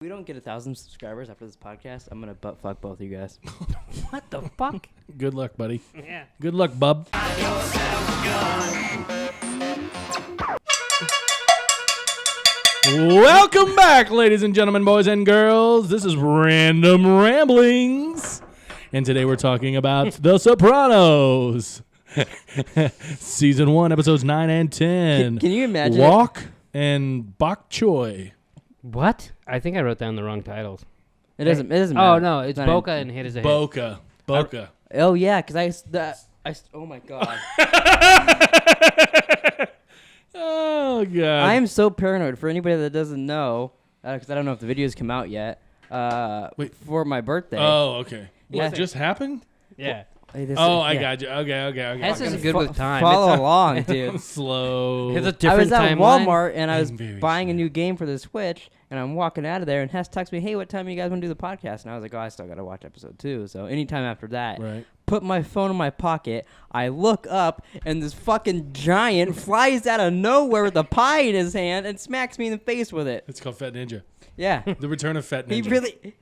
If we don't get 1,000 subscribers after this podcast, I'm gonna butt fuck both of you guys. What the fuck? Good luck, buddy. Yeah. Good luck, bub. Welcome back, ladies and gentlemen, boys and girls. This is Random Ramblings. And today we're talking about The Sopranos. Season 1, episodes 9 and 10. Can you imagine? Walk and Bok Choy. What? I think I wrote down the wrong titles. It doesn't matter. Oh, no. It's not Boca in- and Hit is a Hit. Boca. Boca. Oh yeah, because oh my god. Oh, God. I am so paranoid. For anybody that doesn't know, because I don't know if the videos come out yet. Wait. For my birthday. Oh, okay. Yeah. What just happened? Yeah. I got you. Okay. Hess isn't good with time. Follow It's along, dude. Slow. It's a I different was at timeline. Walmart and I was I'm very buying a slow. new game for the Switch, and I'm walking out of there, and Hess texts me, "Hey, what time you guys want to do the podcast?" And I was like, "Oh, I still got to watch episode 2, so anytime after that." Right. Put my phone in my pocket. I look up, and this fucking giant flies out of nowhere with a pie in his hand and smacks me in the face with it. It's called Fat Ninja. Yeah. The Return of Fat Ninja. He really...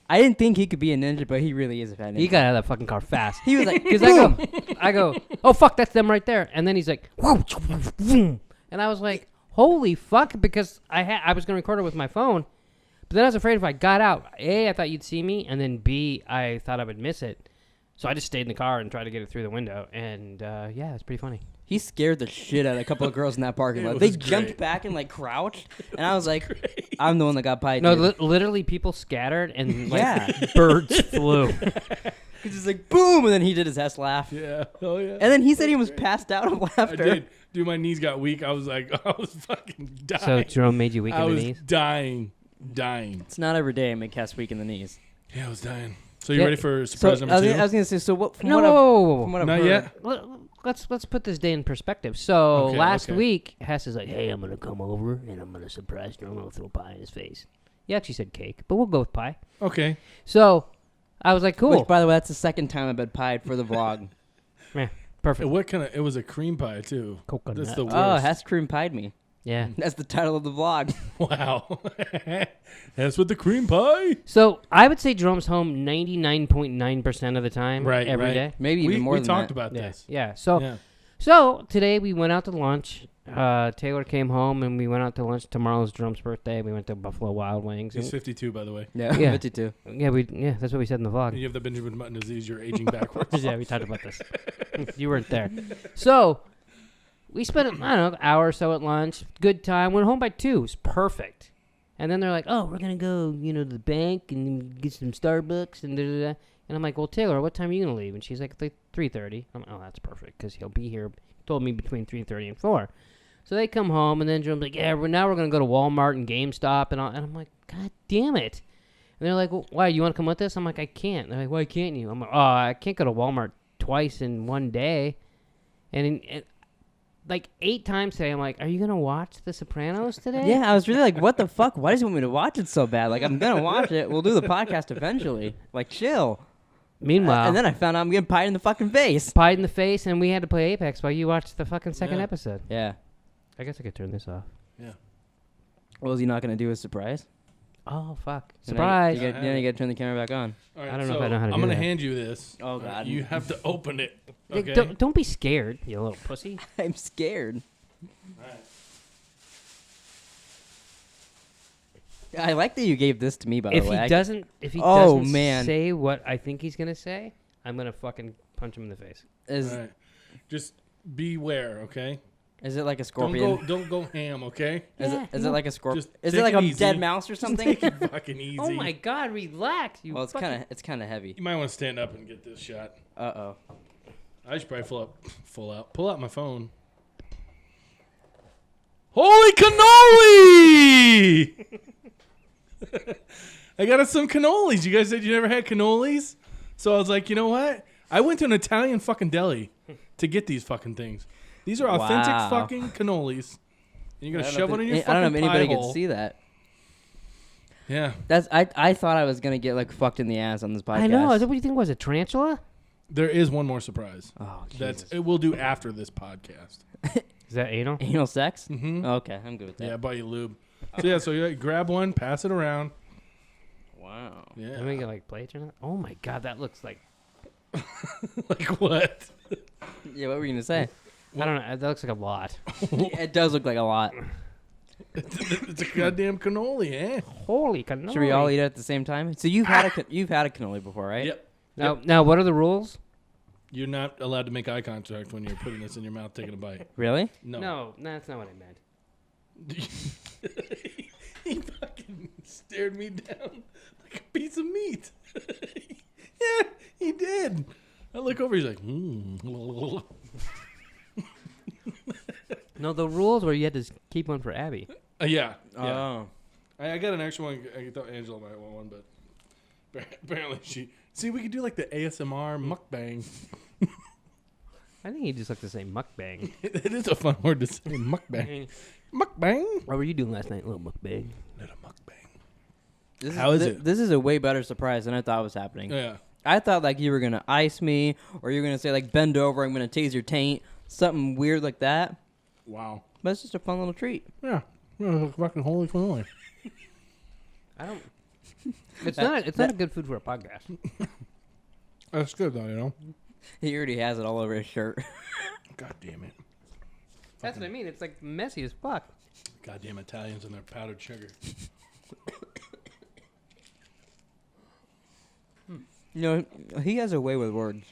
I didn't think he could be a ninja, but he really is a fat ninja. He got out of that fucking car fast. He was like, Because I go, oh, fuck, that's them right there. And then he's like, whoa, boom. And I was like, holy fuck, because I was going to record it with my phone. But then I was afraid if I got out, A, I thought you'd see me, and then B, I thought I would miss it. So I just stayed in the car and tried to get it through the window. And, yeah, it's pretty funny. He scared the shit out of a couple of girls in that parking It lot. They was jumped great. back and like crouched, and I was like, I'm the one that got pied. No, dude. literally people scattered and like Yeah. birds flew. He's just like boom, and then he did his Hess laugh, Yeah. Oh, yeah. and then he said he was passed out of I laughter. did. Dude, my knees got weak. I was like, I was fucking dying. So Jerome made you weak I in the was knees? dying. It's not every day I make Hess weak in the knees. Yeah, I was dying. So you Yeah, ready for So surprise I number 2? was gonna say, so what? From No, what I've, whoa. from what I've Not heard, yet? Let's put this day in perspective. So Okay, last okay. week, Hess is like, "Hey, I'm gonna come over and I'm gonna surprise Jerome. I'm gonna throw pie in his face." Yeah, she said cake, but we'll go with pie. Okay. So I was like, "Cool, Which, by the way, that's the second time I've been pied for the vlog. yeah, perfect." What kind of? It was a cream pie too. Coconut. That's the worst. Oh, Hess cream pied me. Yeah. That's the title of the vlog. Wow. That's with the cream pie. So I would say Jerome's home 99.9% of the time, Right. every right. day. Maybe even more we than talked that. about Yeah, this. yeah. So Yeah. so today we went out to lunch. Taylor came home and we went out to lunch. Tomorrow's Jerome's birthday. We went to Buffalo Wild Wings. He's 52, by the way. Yeah, Yeah. 52. Yeah, that's what we said in the vlog. And you have the Benjamin Button disease. You're aging backwards. Yeah, we talked about this. You weren't there. So, we spent, I don't know, an hour or so at lunch. Good time. Went home by 2. It was perfect. And then they're like, oh, we're going to go, to the bank and get some Starbucks and da-da-da. And I'm like, well, Taylor, what time are you going to leave? And she's like, 3:30. I'm like, oh, that's perfect because he'll be here. He told me between 3:30 and 4. So they come home, and then Jerome's like, yeah, now we're going to go to Walmart and GameStop. And I'm like, God damn it. And they're like, well, why, you want to come with us? I'm like, I can't. They're like, why can't you? I'm like, oh, I can't go to Walmart twice in one day. And like 8 times today, I'm like, are you going to watch The Sopranos today? Yeah, I was really like, what the fuck? Why does he want me to watch it so bad? Like, I'm gonna watch it. We'll do the podcast eventually. Like, chill. Meanwhile, And then I found out I'm getting pied in the fucking face. pied in the face, and we had to play Apex while you watched the fucking second Yeah. episode. Yeah. I guess I could turn this off. Yeah. Well, is he not gonna do a surprise? Oh, fuck. Then Surprise. You gotta turn the camera back on. All right, I don't know if I know how to I'm do gonna that. hand you this. Oh, God. You have to open it. Hey, Okay. Don't be scared, you little pussy. I'm scared. All right. I like that you gave this to me, by If the way. he doesn't Oh, man. say what I think he's going to say, I'm going to fucking punch him in the face. Is All right. Just beware, okay? is it like a scorpion? Don't go ham, okay? Is it like a scorpion? Just Is take it like it a easy. dead mouse or something? Take it fucking easy. Oh, my God. Relax. You Well, it's fucking- kind of heavy. You might want to stand up and get this shot. Uh-oh. I should probably pull out my phone. Holy cannoli! I got us some cannolis. You guys said you never had cannolis? So I was like, you know what? I went to an Italian fucking deli to get these fucking things. These are authentic Wow. fucking cannolis. And you're going to I shove don't it know in your if- I don't know if fucking anybody pie can hole. see that. Yeah. I thought I was gonna get like fucked in the ass on this podcast. I know. What do you think was a tarantula? There is one more surprise. Oh, That's Jesus. it. We'll do after this podcast. Is that anal? Anal sex? Mm-hmm. Okay, I'm good with that. Yeah, I bought you lube. So yeah, so you grab one, pass it around. Yeah. And we get like plates or something. Oh my god, that looks like Like what? Yeah, what were you gonna say? I don't know. That looks like a lot. It does look like a lot. It's a goddamn cannoli, eh? Holy cannoli! Should we all eat it at the same time? So you've had you've had a cannoli before, right? Yep. Now, what are the rules? You're not allowed to make eye contact when you're putting this in your mouth, taking a bite. Really? No, that's not what I meant. He fucking stared me down like a piece of meat. Yeah, he did. I look over, he's like, No, the rules were you had to keep one for Abby. Yeah. Oh. I got an extra one. I thought Angela might want one, but apparently she... See, we could do like the ASMR mukbang. I think he just like to say mukbang. It is a fun word to say, mukbang. Mukbang? What were you doing last night? Little mukbang. Little mukbang. How is it? This is a way better surprise than I thought was happening. Yeah. I thought like you were gonna ice me, or you were gonna say like bend over, I'm gonna tase your taint, something weird like that. Wow. But it's just a fun little treat. Yeah. Fucking holy cannoli. I don't. It's not. It's not a good food for a podcast. That's good though, you know. He already has it all over his shirt. God damn it. That's what I mean. It's like messy as fuck. Goddamn Italians and their powdered sugar. You know, he has a way with words.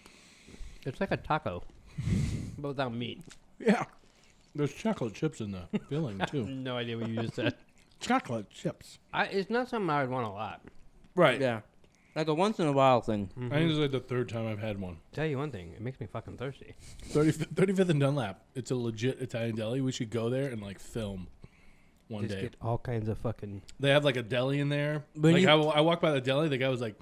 It's like a taco, but without meat. Yeah. There's chocolate chips in the filling too. No idea what you just said. Chocolate chips. It's not something I would want a lot. Right. Yeah. Like a once in a while thing. I think this is like the third time I've had one. Tell you one thing, it makes me fucking thirsty. 35th and Dunlap. It's a legit Italian deli. We should go there and like film one Just day. get all kinds of fucking. They have like a deli in there. But Like I walked by the deli, the guy was like,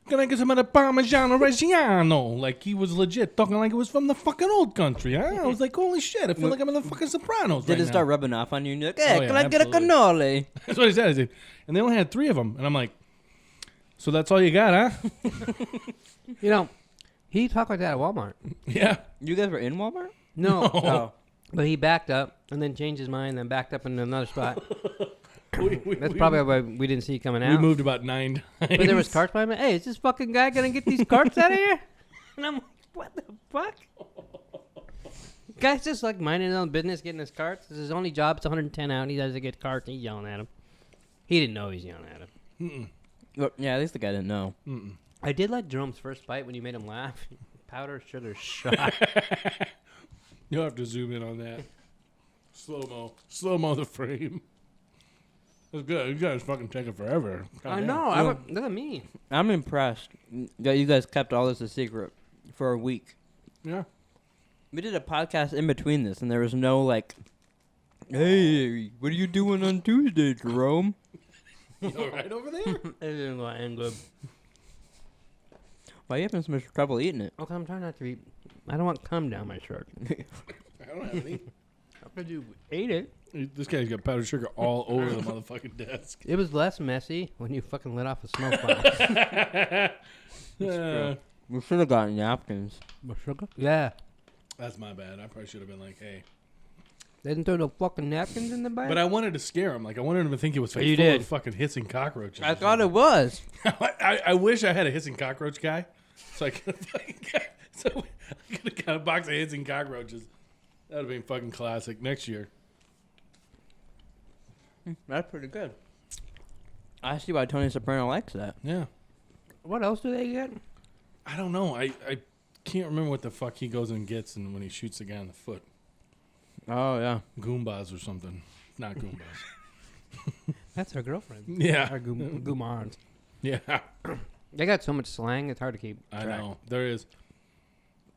"Can I get some of the Parmigiano Reggiano?" Like he was legit talking like it was from the fucking old country. I was like, "Holy shit! I feel like I'm in the fucking Sopranos." Did right it start now. rubbing off on you? And you're like, hey, Oh, yeah, can I get a absolutely. cannoli? That's what he said. He said, and they only had 3 of them, and I'm like, "So that's all you got, huh?" You know, he talked like that at Walmart. Yeah. You guys were in Walmart? No, Oh. but he backed up and then changed his mind, then backed up into another spot. we That's probably why we didn't see you coming we out. moved about 9 times. But there was carts by me. Hey, is this fucking guy gonna get these carts out of here? And I'm like, what the fuck? Guy's just like minding his own business, getting his carts. It's his only job. It's 110 out, and he doesn't get carts. And he's yelling at him. He didn't know he was yelling at him. Well, yeah, at least the guy didn't know. I did like Jerome's first bite when you made him laugh. Powder sugar shot. You'll have to zoom in on that. Slow mo the frame. That's good. You guys fucking take it forever. God I damn. know. Look at me. I'm impressed that you guys kept all this a secret for a week. Yeah. We did a podcast in between this, and there was no like, hey, what are you doing on Tuesday, Jerome? You all right over there? It didn't go end good. Why are you having so much trouble eating it? Okay, I'm trying not to eat. I don't want cum down my shirt. I don't have any. How could you ate it? This guy's got powdered sugar all over the motherfucking desk. It was less messy when you fucking lit off a smoke bomb. We should have gotten napkins. Sugar? Yeah. That's my bad. I probably should have been like, hey. They didn't throw no fucking napkins in the bag? But I wanted to scare him. Like, I wanted him to think it was like You full did. of fucking hissing cockroaches. I thought it was. I wish I had a hissing cockroach guy. So I could have got a box of hissing cockroaches. That would have been fucking classic next year. That's pretty good. I see why Tony Soprano likes that. Yeah. What else do they get? I don't know. I can't remember what the fuck he goes and gets and when he shoots the guy in the foot. Oh, yeah. Goombas or something. Not Goombas. That's her girlfriend. Yeah. Our gourmands. Yeah. They got so much slang, it's hard to keep I track. know. There is.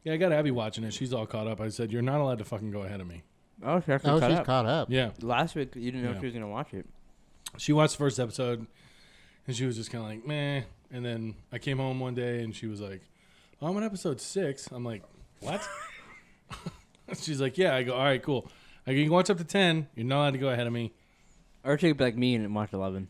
Yeah, I got Abby watching it. She's all caught up. I said, you're not allowed to fucking go ahead of me. Oh, she actually caught up. caught up. Yeah. Last week, you didn't know Yeah. she was going to watch it. She watched the first episode, and she was just kind of like, meh. And then I came home one day, and she was like, oh, I'm on episode 6. I'm like, what? She's like, yeah. I go, all right, cool. I go, you can watch up to 10. You're not allowed to go ahead of me. Or she could be like me and watch 11.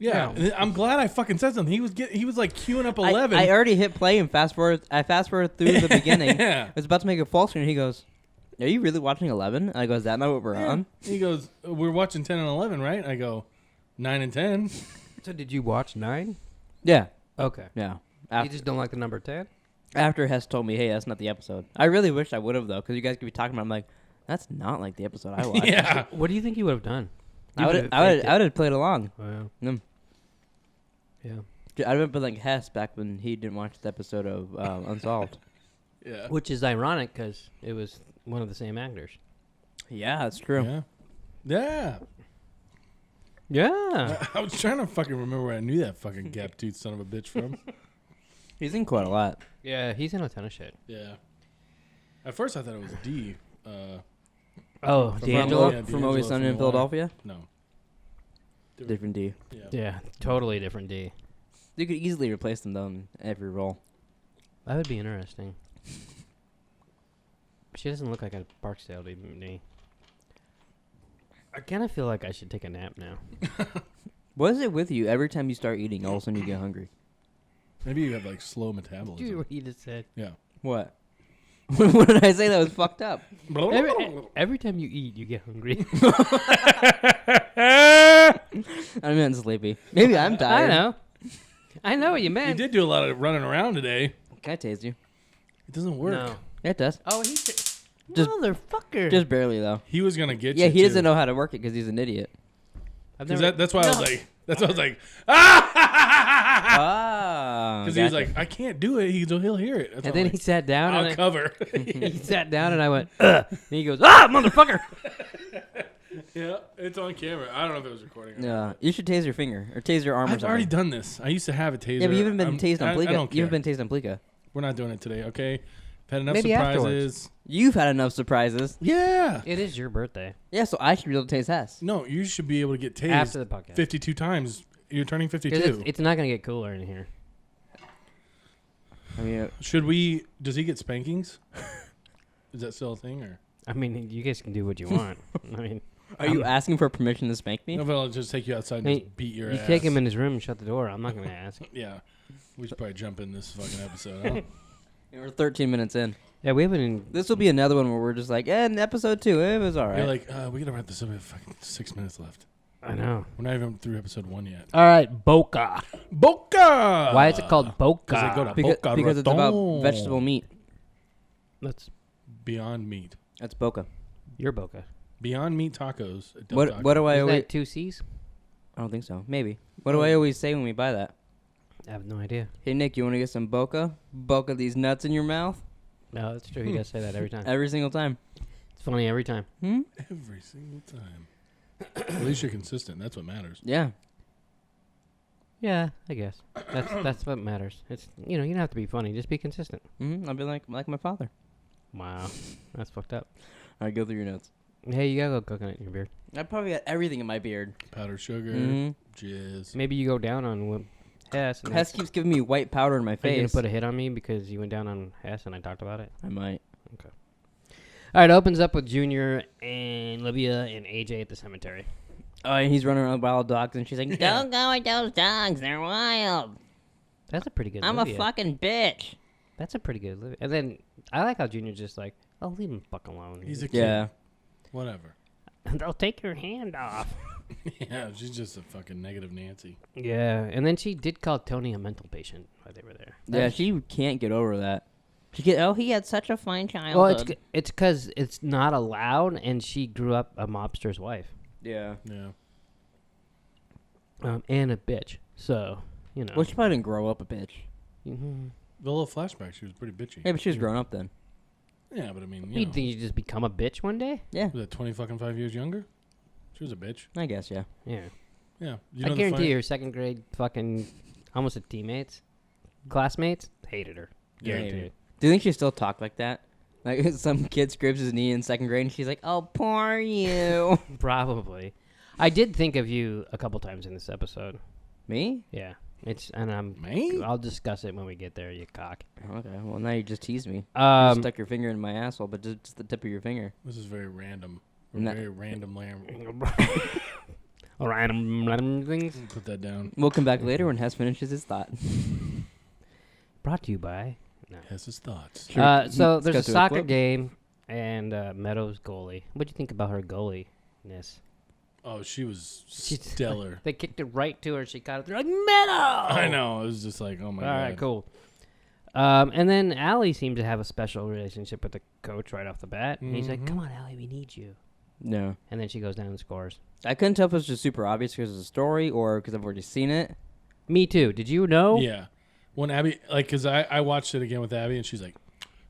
Yeah. And I'm glad I fucking said something. He was like queuing up 11. I already hit play and fast forward. I fast forward through the beginning. Yeah. I was about to make a full screen. He goes, are you really watching 11? I go, is that not what we're on? He goes, we're watching 10 and 11, right? I go, 9 and 10. So did you watch 9? Yeah. Okay. Yeah. You After, just don't like the number 10? after Hess told me, hey, that's not the episode. I really wish I would have, though, because you guys could be talking about it. I'm like, that's not like the episode I watched. Yeah. What do you think you would have done? I would have played along. Wow. Yeah. I remember like Hess back when he didn't watch the episode of Unsolved. Yeah. Which is ironic because it was one of the same actors. Yeah, that's true. Yeah. Yeah. Yeah. I was trying to fucking remember where I knew that fucking gap tooth son of a bitch from. He's in quite a lot. Yeah, he's in a ton of shit. Yeah. At first I thought it was D. Oh, From D'Angelo? Yeah, From Always D'Angelo Sunny from in The Wire. Philadelphia? No. Different D. Yeah. Yeah, totally different D. You could easily replace them, though, in every role. That would be interesting. She doesn't look like a Barksdale to me. I kind of feel like I should take a nap now. What is it with you? Every time you start eating, all of a sudden you get hungry. Maybe you have like slow metabolism. Dude, what you just said. Yeah. What? What did I say that was fucked up? Every time you eat, you get hungry. I meant sleepy. Maybe I'm tired. I know what you You meant. did do a lot of running around today. Can I tase you? It doesn't work. No. Yeah, it does. Oh, Just- motherfucker. Just barely, though. He was gonna get you. Yeah, he doesn't too. know how to work it because he's an idiot. I've 'Cause never. that's why I was like, ah! Ah. Because he was like, I can't do it. He'll hear it. That's And why then I'm he like, sat down. I'll and cover. he sat down, and I went, ugh. And he goes, ah, motherfucker. Yeah, it's on camera. I don't know if it was recording. Or Yeah, not. you should tase your finger or tase your arm or I've something. already done this. I used to have a taser. Yeah, but you haven't been tased on I Pleeka. don't You care. haven't been tased on Pleeka. We're not doing it today, okay? I've had enough Maybe surprises. You've had enough surprises. Yeah. It is your birthday. Yeah, so I should be able to tase Hess. No, you should be able to get tased After the podcast. 52 times. You're turning 'Cause 52. it's not going to get cooler in here. I mean, Should we? Does he get spankings? Is that still a thing, or I mean, you guys can do what you want. I mean, are you asking for permission to spank me? no? But I'll just take you outside and Hey, just beat your you ass. take him in his room and shut the door. I'm not going to ask. Yeah, we should probably jump in this fucking episode. Huh? We're 13 minutes in. Yeah, we haven't. Even, This will be another one where we're just like, in episode 2, it was all right. You're like, we gotta wrap this up. We have fucking 6 minutes left. I know. We're not even through episode 1 yet. All right, Boca. Boca. Why is it called Boca? 'Cause they go to because Boca because it's about Raton. vegetable meat. That's Beyond Meat. That's Boca. your Boca. Beyond Meat tacos. at Del What Taco. do I Is always... that 2 C's? I don't think so. Maybe. What do I always say when we buy that? I have no idea. Hey, Nick, you want to get some Boca? Boca these nuts in your mouth? No, that's true. He does say that every time. Every single time. It's funny every time. Hmm? Every single time. At least you're consistent. That's what matters. Yeah. Yeah, I guess. That's what matters. It's you don't have to be funny. Just be consistent. I'll be like my father. Wow, that's fucked up. All right, go through your notes. Hey, you gotta go coconut in your beard. I probably got everything in my beard. Powdered sugar, Mhm. jizz. Maybe you go down on Hess. And Hess keeps giving me white powder in my Are you gonna face. put a hit on me because you went down on Hess and I talked about it? I might. All right, it opens up with Junior and Livia and AJ at the cemetery. Oh, and he's running around with wild dogs, and she's like, "Don't go with those dogs. They're wild. That's a pretty good. I'm Livia. a fucking bitch." That's a pretty good Livia. And then I like how Junior's just like, "Oh, leave him fuck alone." He's a kid. Yeah. Whatever. They'll take your hand off. Yeah, she's just a fucking negative Nancy. Yeah, and then she did call Tony a mental patient while they were there. Yeah, she can't get over that. He had such a fine childhood. Well, it's because it's not allowed, and she grew up a mobster's wife, yeah. Yeah. and a bitch. So Well, she probably didn't grow up a bitch. Mhm. The little flashback, she was pretty bitchy. Yeah, but she was grown up then. Yeah, but I mean, You think you just become a bitch one day? Yeah, was that 5 years younger? She was a bitch. I guess, yeah. Yeah. Yeah. You I know the guarantee funny- your second grade fucking almost a teammates, classmates hated her. Yeah, Guaranteed. dude. Do you think she still talked like that? Like some kid scrapes his knee in second grade, and she's like, "Oh, poor you." Probably. I did think of you a couple times in this episode. Me? Yeah. Me? I'll discuss it when we get there, you cock. Okay. Well, now you just teased me. You stuck your finger in my asshole, but just the tip of your finger. This is very random. No. Very random lamb. random things. Put that down. We'll come back later when Hess finishes his thought. Brought to you by. Has his thoughts. Sure. So Let's there's go a to a soccer clip. game, and Meadows goalie. What do you think about her goaliness? Oh, she was She's- stellar. They kicked it right to her. She caught it. They're like, metal! I know. It was just like, oh my god. All right, cool. And then Allie seemed to have a special relationship with the coach right off the bat. And he's like, come on, Allie, we need you. No. And then she goes down and scores. I couldn't tell if it was just super obvious because of the story or because I've already seen it. Me too. Did you know? Yeah. When Abby, like, because I watched it again with Abby, and she's like,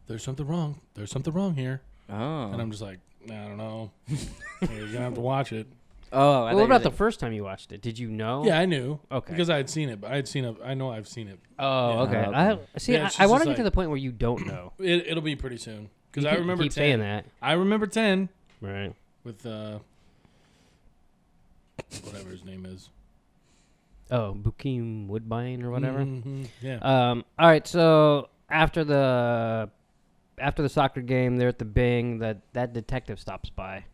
there's something wrong. There's something wrong here. Oh. And I'm just like, I don't know. You're going to have to watch it. Oh, Well, what about the first time you watched it? Did you know? Yeah, I knew. Okay. Because I had seen it. But I know I've seen it. Oh, Yeah. okay. Oh, okay. Yeah, I she's want to just get to like- the point where you don't know. It'll be pretty soon. Because You I remember keep 10. saying that. I remember 10 Right. with whatever his name is. Oh, Bukim Woodbine or whatever. Mhm, yeah. All right. So after the soccer game, they're at the Bing. That detective stops by.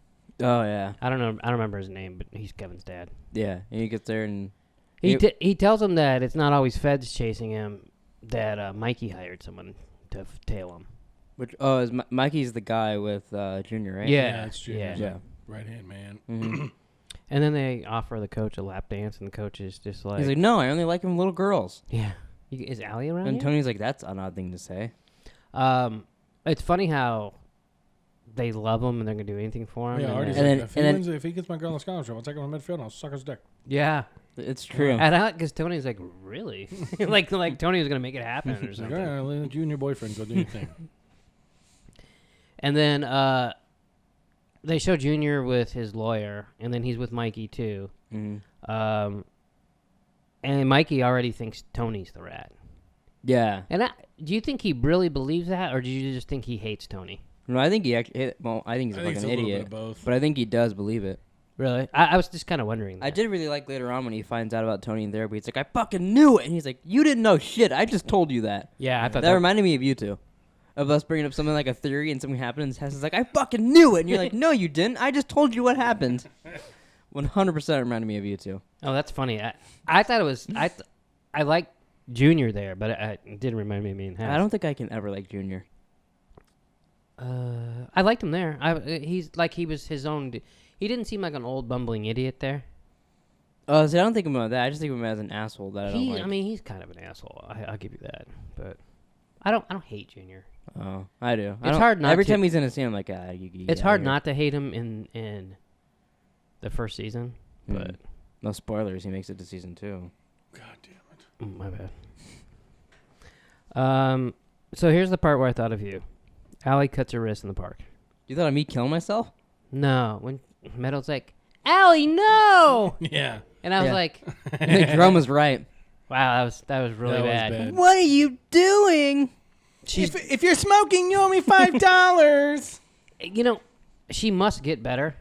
Oh, yeah. I don't know. I don't remember his name, but he's Kevin's dad. Yeah. And he gets there and... He tells him that it's not always feds chasing him. That Mikey hired someone to tail him. is Mikey's the guy with Junior, right? Yeah, it's true. yeah. Yeah. Right hand man. Mhm. And then they offer the coach a lap dance, and the coach is just like, He's like, no, I only like him little girls. yeah. Is Allie around And here? Tony's like, that's an odd thing to say. It's funny how they love him and they're gonna do anything for him. Yeah, and Artie's then- like, if he gets my girl in scholarship, I'll take him to midfield and I'll suck his dick. yeah. It's true. And I like because Tony's like, really? like Tony was gonna make it happen or He's like, something. all right, I'll let you and your boyfriend go do your thing. And then they show Junior with his lawyer, and then he's with Mikey too. Mhm. And Mikey already thinks Tony's the rat. Yeah. And do you think he really believes that, or do you just think he hates Tony? No, I think he actually... Well, I think he's I a think it's fucking a little bit idiot. of both. But I think he does believe it. Really? I was just kind of wondering that. I did really like later on when he finds out about Tony in therapy. He's like, I fucking knew it. And he's like, you didn't know shit. I just told you that. Yeah, I thought That reminded me of you two. Of us bringing up something like a theory and something happened and Hess is like, I fucking knew it. And you're like, no, you didn't. I just told you what happened. 100% reminded me of you two. Oh, that's funny. I thought it was... I liked Junior there, but it didn't remind me of me and Hess. I don't think I can ever like Junior. I liked him there. He's like he was his own... He didn't seem like an old bumbling idiot there. Oh, see, I don't think about that. I just think of him as an asshole that I don't like. I mean, he's kind of an asshole. I'll give you that. But I don't hate Junior. Oh, I do. It's hard not Every to- time he's in a scene, I'm like, you It's hard not to hate him in the first season, but No spoilers. He makes it to season 2. God damn it. my bad. So here's the part where I thought of you. Allie cuts her wrist in the park. You thought of me killing myself? No, when Meadow's like, Allie, no! Yeah. And I was Yeah. like, Drum was right. wow, that was really That was bad. bad. What are you doing? If you're smoking, you owe me $5. You know, she must get better.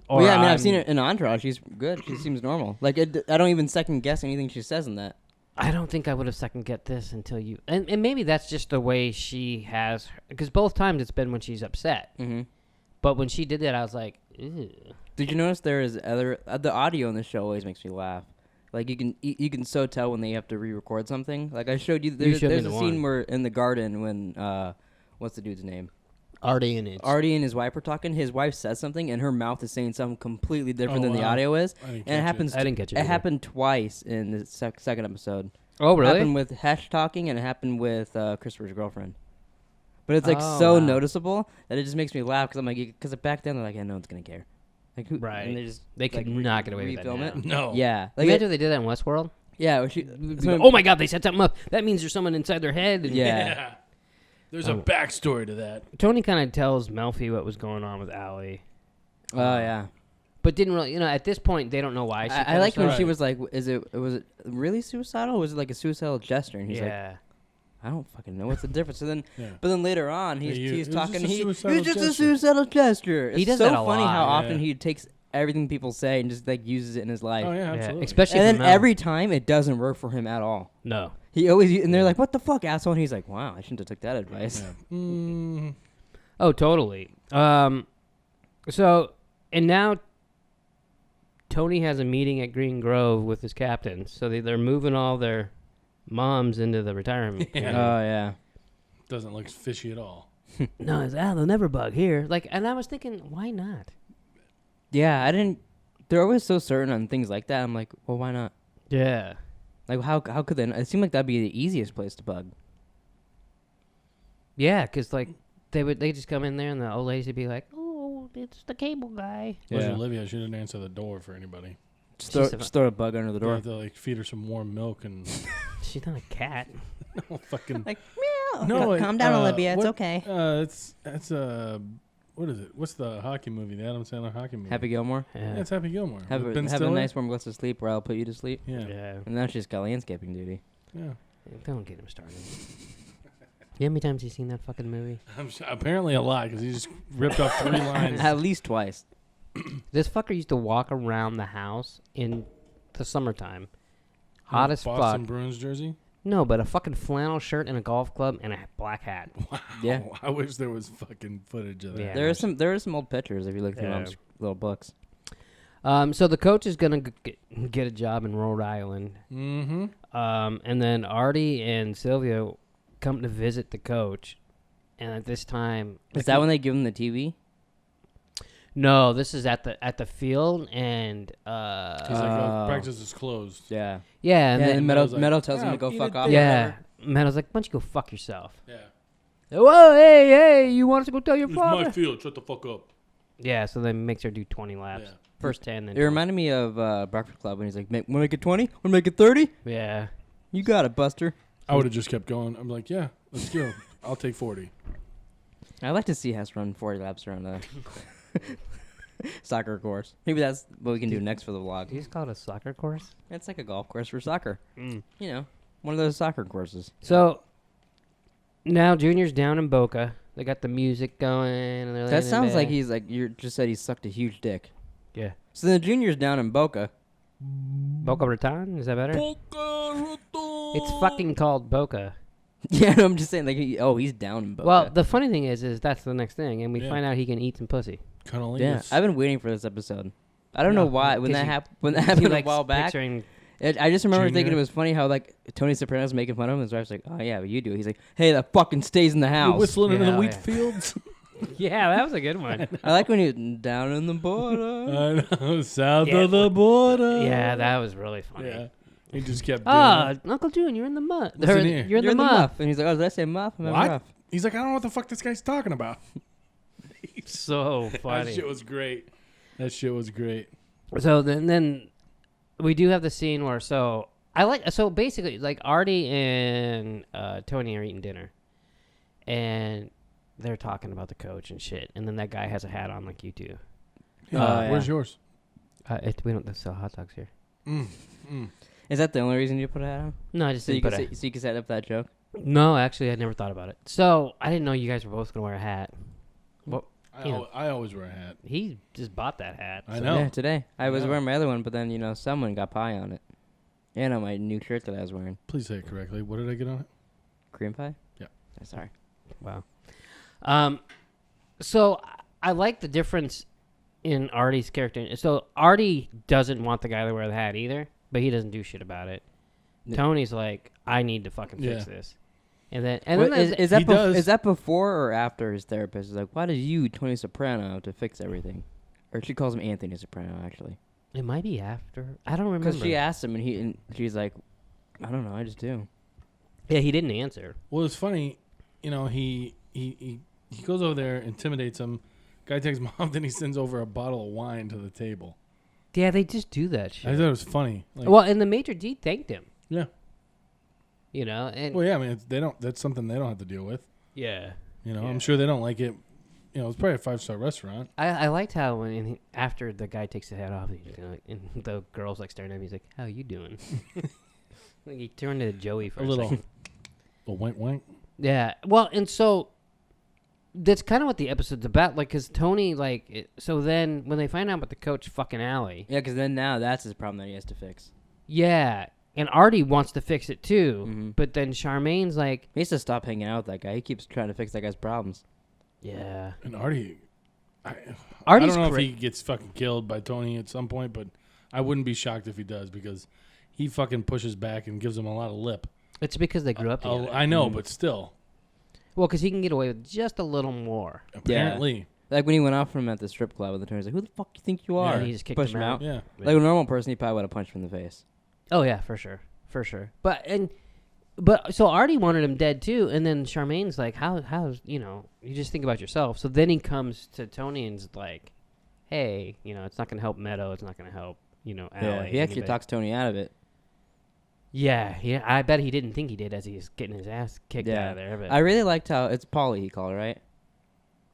Well, yeah, I mean, I've I'm- seen it in Entourage. She's good. She seems normal. Like, I don't even second guess anything she says in that. I don't think I would have second get this until you... And maybe that's just the way she has... Because both times it's been when she's upset. Mm-hmm. But when she did that, I was like, ew. Did you notice there is other... the audio in this show always makes me laugh. Like, you can so tell when they have to re-record something. Like, I showed you... There's showed me a the scene one. where in the garden when... what's the dude's name? Artie and it. Artie and his wife were talking. His wife says something, and her mouth is saying something completely different Oh, than the wow. audio is. I didn't And it catch happens... I didn't catch it It either. happened twice in the second episode. Oh, It really? happened with Hesh talking, and it happened with Christopher's girlfriend. But it's like Oh, so wow. noticeable that it just makes me laugh because I'm like, because back then they're like, yeah, no one's gonna care. Like, who? Right. And they just They could not get away with that refilm now. it. No. Yeah. Like Imagine if they did that in Westworld. yeah. Well, Oh my God, they set something up. That means there's someone inside their head. And Yeah. There's a backstory to that. Tony kind of tells Melfi what was going on with Allie. Oh yeah. But didn't really, at this point, they don't know why. She I like when Right. she was like, was it really suicidal? Or was it like a suicidal gesture? And he's like, yeah. I don't fucking know what's the difference. So then, Yeah. but then later on, Yeah, he's it was talking. just a He was suicidal just a gesture. suicidal gesture. He It's does so that a funny lot, how yeah. often he takes everything people say and just like uses it in his life. Oh, yeah, Yeah, absolutely. especially And then for Mel. every time it doesn't work for him at all. No. He always and they're like, "What the fuck, asshole?" And he's like, "Wow, I shouldn't have took that advice." Yeah. Mm. Oh, totally. So, and now Tony has a meeting at Green Grove with his captains. So they're moving all their moms into the retirement. Yeah. community. Oh yeah. Doesn't look fishy at all. No, they'll never bug here. Like, and I was thinking, why not? Yeah, I didn't. they're always so certain on things like that. I'm like, well, why not? Yeah. Like, how could they? It seemed like that'd be the easiest place to bug. Yeah, because like they just come in there and the old ladies would be like, "Oh, it's the cable guy." Was Olivia? She didn't answer the door for anybody. Just throw a bug under the You door. have to like feed her some warm milk and She's not a cat. no fucking. Like, meow. No, Calm down, Olivia. It's okay. It's what is it? What's the hockey movie? The Adam Sandler hockey movie? Happy Gilmore. Yeah, it's Happy Gilmore. Have With Ben a Stiller? nice warm glass of sleep, or I'll put you to sleep. Yeah. Yeah. And now she's got landscaping duty. Yeah. Don't get him started. You know how many times you seen that fucking movie? Apparently a lot because he just ripped off 3 lines. At least twice. This fucker used to walk around the house in the summertime. Hot as Boston fuck. Bruins jersey. No, but a fucking flannel shirt and a golf club and a black hat. Wow. Yeah. I wish there was fucking footage of that. Yeah. There are some old pictures if you look through Yeah. mom's little books. So the coach is gonna get a job in Rhode Island. Mm-hmm. And then Artie and Sylvia come to visit the coach, and at this time, Is that when they give him the TV? no, this is at the field, and He's like, practice is closed. Yeah. yeah, and And then then Meadows Meadow like, tells him "Yeah, to go eat fuck it off. or yeah, whatever. Meadow's like, why don't you go fuck yourself? Yeah. Whoa, hey, you want us to go tell your It's my father? field. Shut the fuck up. Yeah, so then makes her do 20 laps. Yeah. First 10, then It reminded me of Breakfast Club when he's like, "Want to make it 20? Want to make it 30? 20. Yeah. You got it, Buster." I would have just kept going. I'm like, yeah, let's go. I'll take 40. I'd like to see Hess run 40 laps around a soccer course. Maybe that's what we can do next for the vlog. You just call it a soccer course? It's like a golf course for soccer. You know, one of those soccer courses. So now Junior's down in Boca. They got the music going. And they're That laying in sounds like bed. he's like, you just said he sucked a huge dick. Yeah. So the Junior's down in Boca. Boca Raton? Is that better? It's fucking called Boca. Yeah, I'm just saying, like, he's down in Boca. Well, the funny thing is that's the next thing, and we Yeah. find out he can eat some pussy. Cunnilingus. yeah, I've been waiting for this episode. I don't know why. When that happened a while back, Picturing, I just remember thinking Junior. it was funny how like Tony Soprano's making fun of him. His wife's like, "Oh yeah, but you do." He's like, "Hey, that fucking stays in the You house." whistling into Yeah, the oh, wheat yeah. fields. yeah, that was a good one. I like when he was down in the border. I know, south Yeah. of the border. Yeah, that was really funny. Yeah. He just kept doing Ah, it. Uncle June, you're in the mud. Listen Or, here. You're in the muff. And he's like, "Oh, did I say muff? I meant What? rough." He's like, I don't know what the fuck this guy's talking about. So That funny. shit was great. That shit was great. So then we do have the scene where so basically like Artie and Tony are eating dinner, and they're talking about the coach and shit, and then that guy has a hat on like you do. Yeah. Where's yours? We don't sell hot dogs here. Is that the only reason you put it on? No, I just So you didn't can put so you can set up that joke. No, actually, I never thought about it. So I didn't know you guys were both gonna wear a hat. Well, Yeah. I always wear a hat. he just bought that hat. I so- know. Yeah, today I was Yeah. wearing my other one, but then someone got pie on it, and on my new shirt that I was wearing. Please say it correctly. What did I get on it? Cream pie. Yeah. Oh, sorry. Wow. So I like the difference in Artie's character. So Artie doesn't want the guy to wear the hat either, but he doesn't do shit about it. Yeah. Tony's like, I need to fucking fix Yeah. this. And then Wait, there's- is that He does. is that before or after his therapist is like, why did you, Tony Soprano, to fix everything? Or she calls him Anthony Soprano actually, it might be after. I don't remember. because she asked him and she's like, I don't know, I just do. Yeah, he didn't answer. Well, it's funny. He goes over there, intimidates him. Guy takes him off, then he sends over a bottle of wine to the table. Yeah, they just do that shit. I thought it was funny. Like, Well, and the maitre d' thanked him. yeah. And Well, yeah. I mean, they don't. That's something they don't have to deal with. yeah. Yeah. Yeah. I'm sure they don't like it. It's probably a 5-star restaurant. I liked how after the guy takes the hat off, and the girl's like staring at him. He's like, "How you doing?" Like he turned into Joey for A a little, second. wink, wink. Yeah. Well, and so that's kind of what the episode's about. Like, cause Tony, so then when they find out about the coach fucking Allie, Yeah, because then now that's his problem that he has to fix. yeah, and Artie wants to fix it too, Mhm. but then Charmaine's like, He needs to stop hanging out with that guy. He keeps trying to fix that guy's problems. yeah, And Artie, I Artie's don't know great. if he gets fucking killed by Tony at some point, but I wouldn't be shocked if he does because he fucking pushes back and gives him a lot of lip. It's because they grew up together. I know, Mhm. but still, Well, because he can get away with just a little more. apparently. Like when he went out from him at the strip club, and the Tony's like, "Who the fuck do you think you are?" And he just kicked Pushed him out. Yeah. Like a normal person, he probably would have punched him in the face. Oh yeah, for sure. But so Artie wanted him dead too, and then Charmaine's like, how's you just think about yourself. So then he comes to Tony and's like, hey, it's not gonna help Meadow, it's not gonna help, Yeah, Allie, he actually anybody. talks Tony out of it. Yeah, I bet he didn't think he did as he's getting his ass kicked out of there. But I really liked how it's Paulie he called, right?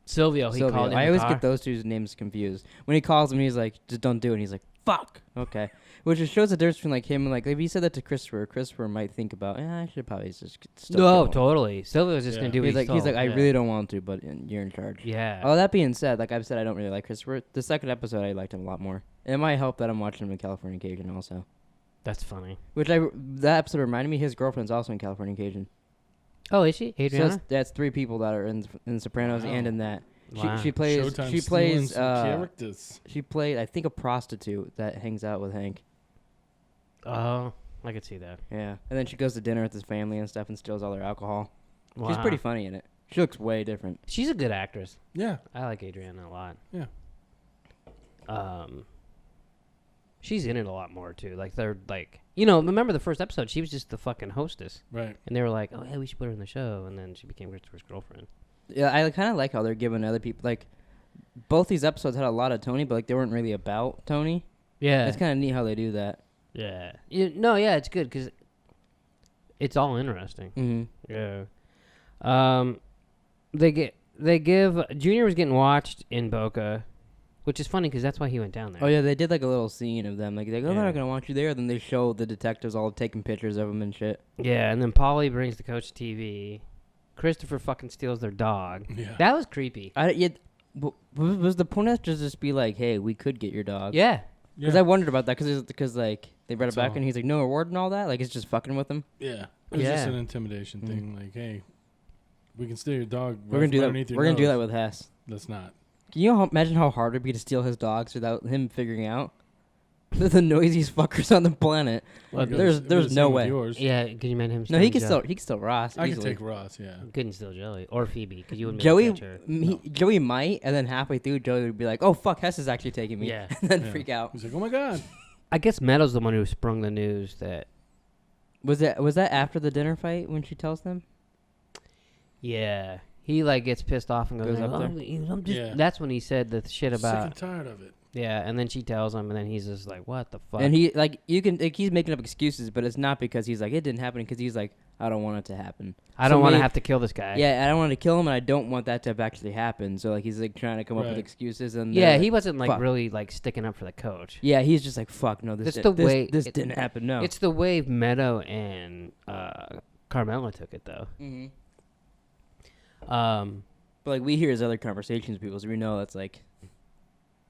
Silvio, he called him. I always get those two names confused. When he calls him, he's like, just don't do it. And he's like, fuck. Okay. Which just shows the difference between like him and like, if he said that to Christopher might think about, I should probably just still No, kill him. totally. Silvio's just gonna do what He's like, I yeah. really don't want to, but you're in charge. Yeah. Oh, that being said, like I've said, I don't really like Christopher. The second episode, I liked him a lot more. It might help that I'm watching him in Californication also. That's funny. That episode reminded me, his girlfriend's also in Californication. Oh, is she? Adriana? So that's 3 people that are in Sopranos Wow. and in that. Wow. She plays. Showtime She stealing plays. some characters. She played, I think, a prostitute that hangs out with Hank. Oh, I could see that. Yeah, and then she goes to dinner with his family and stuff and steals all their alcohol. Wow. She's pretty funny in it. She looks way different. She's a good actress. Yeah. I like Adriana a lot. Yeah. She's in it a lot more too. Like they're like, remember the first episode? She was just the fucking hostess, Right. and they were like, "Oh yeah, we should put her in the show," and then she became Christopher's girlfriend. Yeah, I kind of like how they're giving other people like. Both these episodes had a lot of Tony, but like they weren't really about Tony. Yeah, It's kind of neat how they do that. yeah. Yeah, it's good because it's all interesting. Mm-hmm. Yeah. They give Junior was getting watched in Boca, which is funny because that's why he went down there. Oh yeah, they did like a little scene of them. Like they're Yeah. not gonna want you there. Then they show the detectives all taking pictures of him and shit. Yeah, and then Paulie brings the coach to TV. Christopher fucking steals their dog. Yeah. That was creepy. Was the point to just be like, hey, we could get your dog? Yeah. Because I wondered about that because like they brought it That's back all. and he's like, no reward and all that. Like it's just fucking with him. Yeah. It was just Yeah. an intimidation thing. Like, hey, we can steal your dog. We're gonna do that. underneath your We're gonna do nose. that with Hess. That's not. Can you imagine how hard it'd be to steal his dogs without him figuring out? They're the noisiest fuckers on the planet. Well, It there's was the no same with way. yours. Yeah, can you imagine him? No, he stealing could still Ross. I could easily. take Ross, yeah. Couldn't steal Joey or Phoebe because you wouldn't Joey, catch her. Joey might, and then halfway through, Joey would be like, "Oh fuck, Hess is actually taking me," Yeah. and then Yeah. freak out. He's like, oh my God. I guess Meadow's the one who sprung the news that. Was that after the dinner fight when she tells them? Yeah, he like gets pissed off and goes, Goes up "Oh, there? I'm just." Yeah. That's when he said the shit Sick about. and tired of it. Yeah, and then she tells him, and then he's just like, "What the fuck?" And he like he's making up excuses, but it's not because he's like it didn't happen. Because he's like, I don't want it to happen. I don't So want to maybe- have to kill this guy. Yeah, I don't want to kill him, and I don't want that to have actually happened. So like he's like trying to come up with Right. excuses, and Yeah, he wasn't like fuck. really like sticking up for the coach. Yeah, he's just like fuck. No, this It's di- the this, way- this it- didn't happen. No, It's the way Meadow and Carmela took it though. hmm Um, But like we hear his other conversations, with people, so we know that's like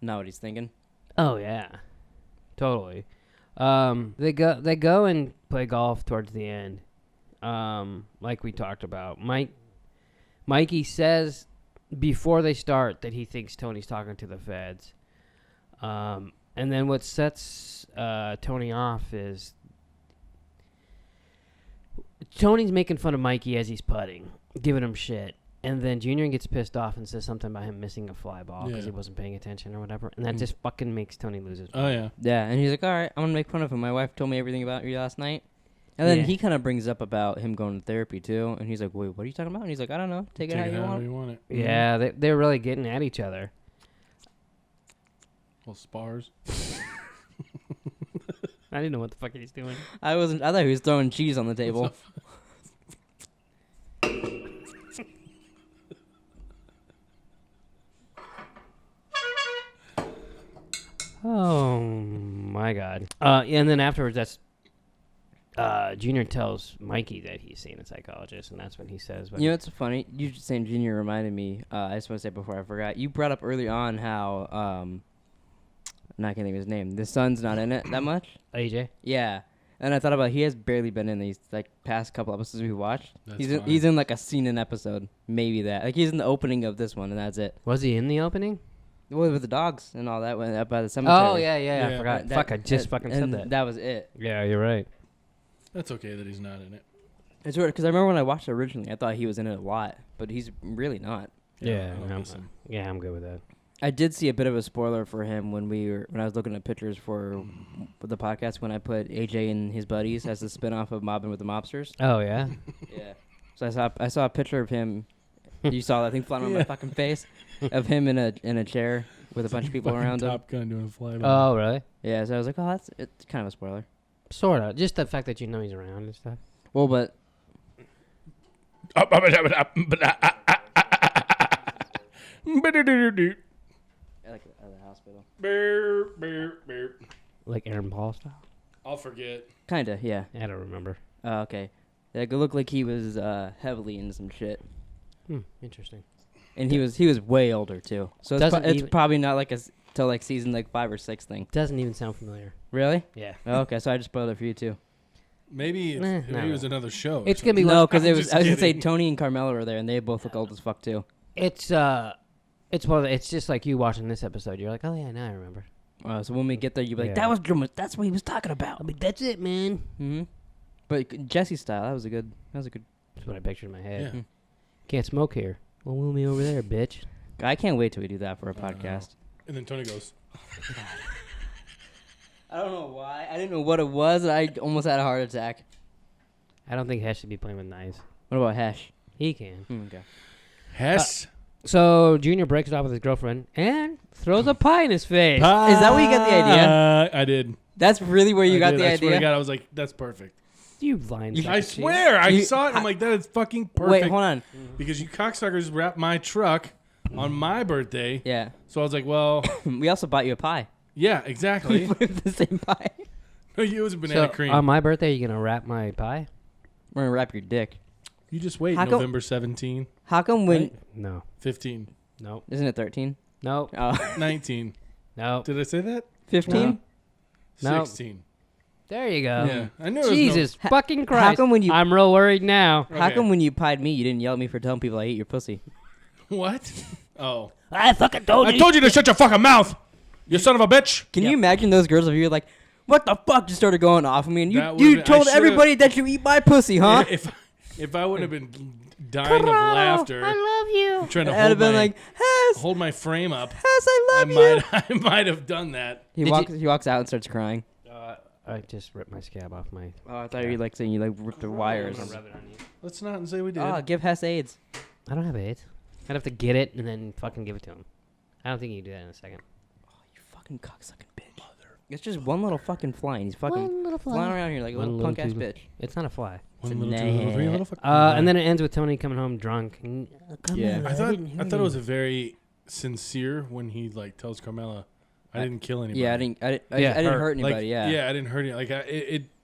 not what he's thinking. oh yeah, totally. They go and play golf towards the end. Like we talked about, Mikey says before they start that he thinks Tony's talking to the feds. And then what sets Tony off is Tony's making fun of Mikey as he's putting, giving him shit. And then Junior gets pissed off and says something about him missing a fly ball because Yeah. he wasn't paying attention or whatever. And that Mm. just fucking makes Tony lose his Oh, yeah. Yeah, and he's like, all right, I'm gonna make fun of him. My wife told me everything about you last night. And then Yeah. he kind of brings up about him going to therapy too, and he's like, wait, what are you talking about? And he's like, I don't know, take it how you want. you want it. Yeah, they're really getting at each other. Well, spars. I didn't know what the fuck he's doing. I thought he was throwing cheese on the table. Oh my god. And then afterwards, that's Junior tells Mikey that he's seeing a psychologist, and that's when he says, You know what's funny? You just saying Junior reminded me. I just want to say before I forgot. You brought up early on how I'm not gonna think of his name. The son's not in it that much. AJ. Yeah, and I thought about he has barely been in these like past couple episodes we watched. That's He's in, fine. he's in like a scene in episode, maybe that. Like he's in the opening of this one, and that's it. Was he in the opening? Well, with the dogs and all that went up by the cemetery. Oh yeah, I Yeah. forgot. That- Fuck, I just fucking said and that. That was it. Yeah, you're right. That's okay that he's not in it. It's weird because I remember when I watched it originally, I thought he was in it a lot, but he's really not. Yeah, I'll I'm, miss him. yeah, I'm good with that. I did see a bit of a spoiler for him when I was looking at pictures for the podcast when I put AJ and his buddies as a spinoff of Mobbing with the Mobsters. Oh yeah. Yeah. So I saw a picture of him. You saw that thing flying on my fucking face of him in a chair with a bunch of people Fucking around him. Top Gun doing a flyby. Oh really? Yeah. So I was like, oh, it's kind of a spoiler. Sort of. Just the fact that you know he's around and stuff. Well, but like at the hospital. Like Aaron Paul style. I'll forget. Kinda, yeah. I don't remember. Okay. Like, it looked like he was heavily into some shit, Interesting. and he was way older too. So it's, Doesn't it's even- probably not like till like season like 5 or 6 thing. Doesn't even sound familiar. Really? Yeah. Oh, okay. So I just spoiled it for you too. Maybe no. it was another show. It's gonna be No, like because I'm it was. just I was gonna say kidding. Tony and Carmela were there, and they both look old as fuck too. it's one of the, it's just like you watching this episode. You're like, oh yeah, now I remember. So when we get there, you'll be like, Yeah. that's what he was talking about. I mean, that's it, man. Mm-hmm. But Jesse style, that was a good. That's what I pictured in my head. Yeah. Can't smoke here. Well, we'll be over there, bitch. I can't wait till we do that for a I don't know. podcast. And then Tony goes, I don't know why. I didn't know what it was. I almost had a heart attack. I don't think Hess should be playing with knives. What about Hesh? He can. Okay. Hess. So Junior breaks it off with his girlfriend and throws a pie in his face. Is that where you got the idea? I did. That's really where you got the I swear to idea? God, I was like, that's perfect. You lying. You- sack I of shit. swear, I You- saw it. And I'm like, that is fucking perfect. Wait, hold on. Because you cocksuckers wrapped my truck on my birthday. Yeah. So I was like, well, We also bought you a pie. yeah, exactly. We put it in the same pie. No, it was a banana So cream. on my birthday, you gonna wrap my pie? We're gonna wrap your dick. You just wait. How come- November 17, How come when... Right? No. 15, Nope. Isn't it 13? Nope. Oh, 19. Nope. Did I say that? 15? No. 16. There you go. Yeah. I knew it was Jesus fucking Christ. How come when you... I'm real worried now. no... How Okay. come when you pied me, you didn't yell at me for telling people I ate your pussy? What? Oh. I fucking told I told you to shut your fucking mouth, you son of a bitch. Can you imagine those girls if you were like, what the fuck just started going off of me, and That you would've been- I told should've- everybody that you eat my pussy, huh? If I would have been dying of laughter, I love you. trying to I'd hold have been my, like, Hess, hold my frame up, Hess, I love you. I might have done that. He Did walks out and starts crying. I just ripped my scab off my. Oh, I thought you were like saying you like ripped the wires. Let's not say we did. Oh, give Hess AIDS. I don't have AIDS. I'd have to get it and then fucking give it to him. I don't think you can do that in a second. You fucking cocksucking bitch. It's just one little fucking fly, and he's fucking little flying around here like a One little little punk ass tooth. bitch. It's not a fly. One It's a little, two little, three nah. little fucking. And then it ends with Tony coming home drunk. Yeah. I thought it was a very sincere when he like tells Carmela, "I didn't kill anybody." Yeah, I didn't Yeah, hurt hurt. anybody. Like, yeah. I didn't hurt any. Like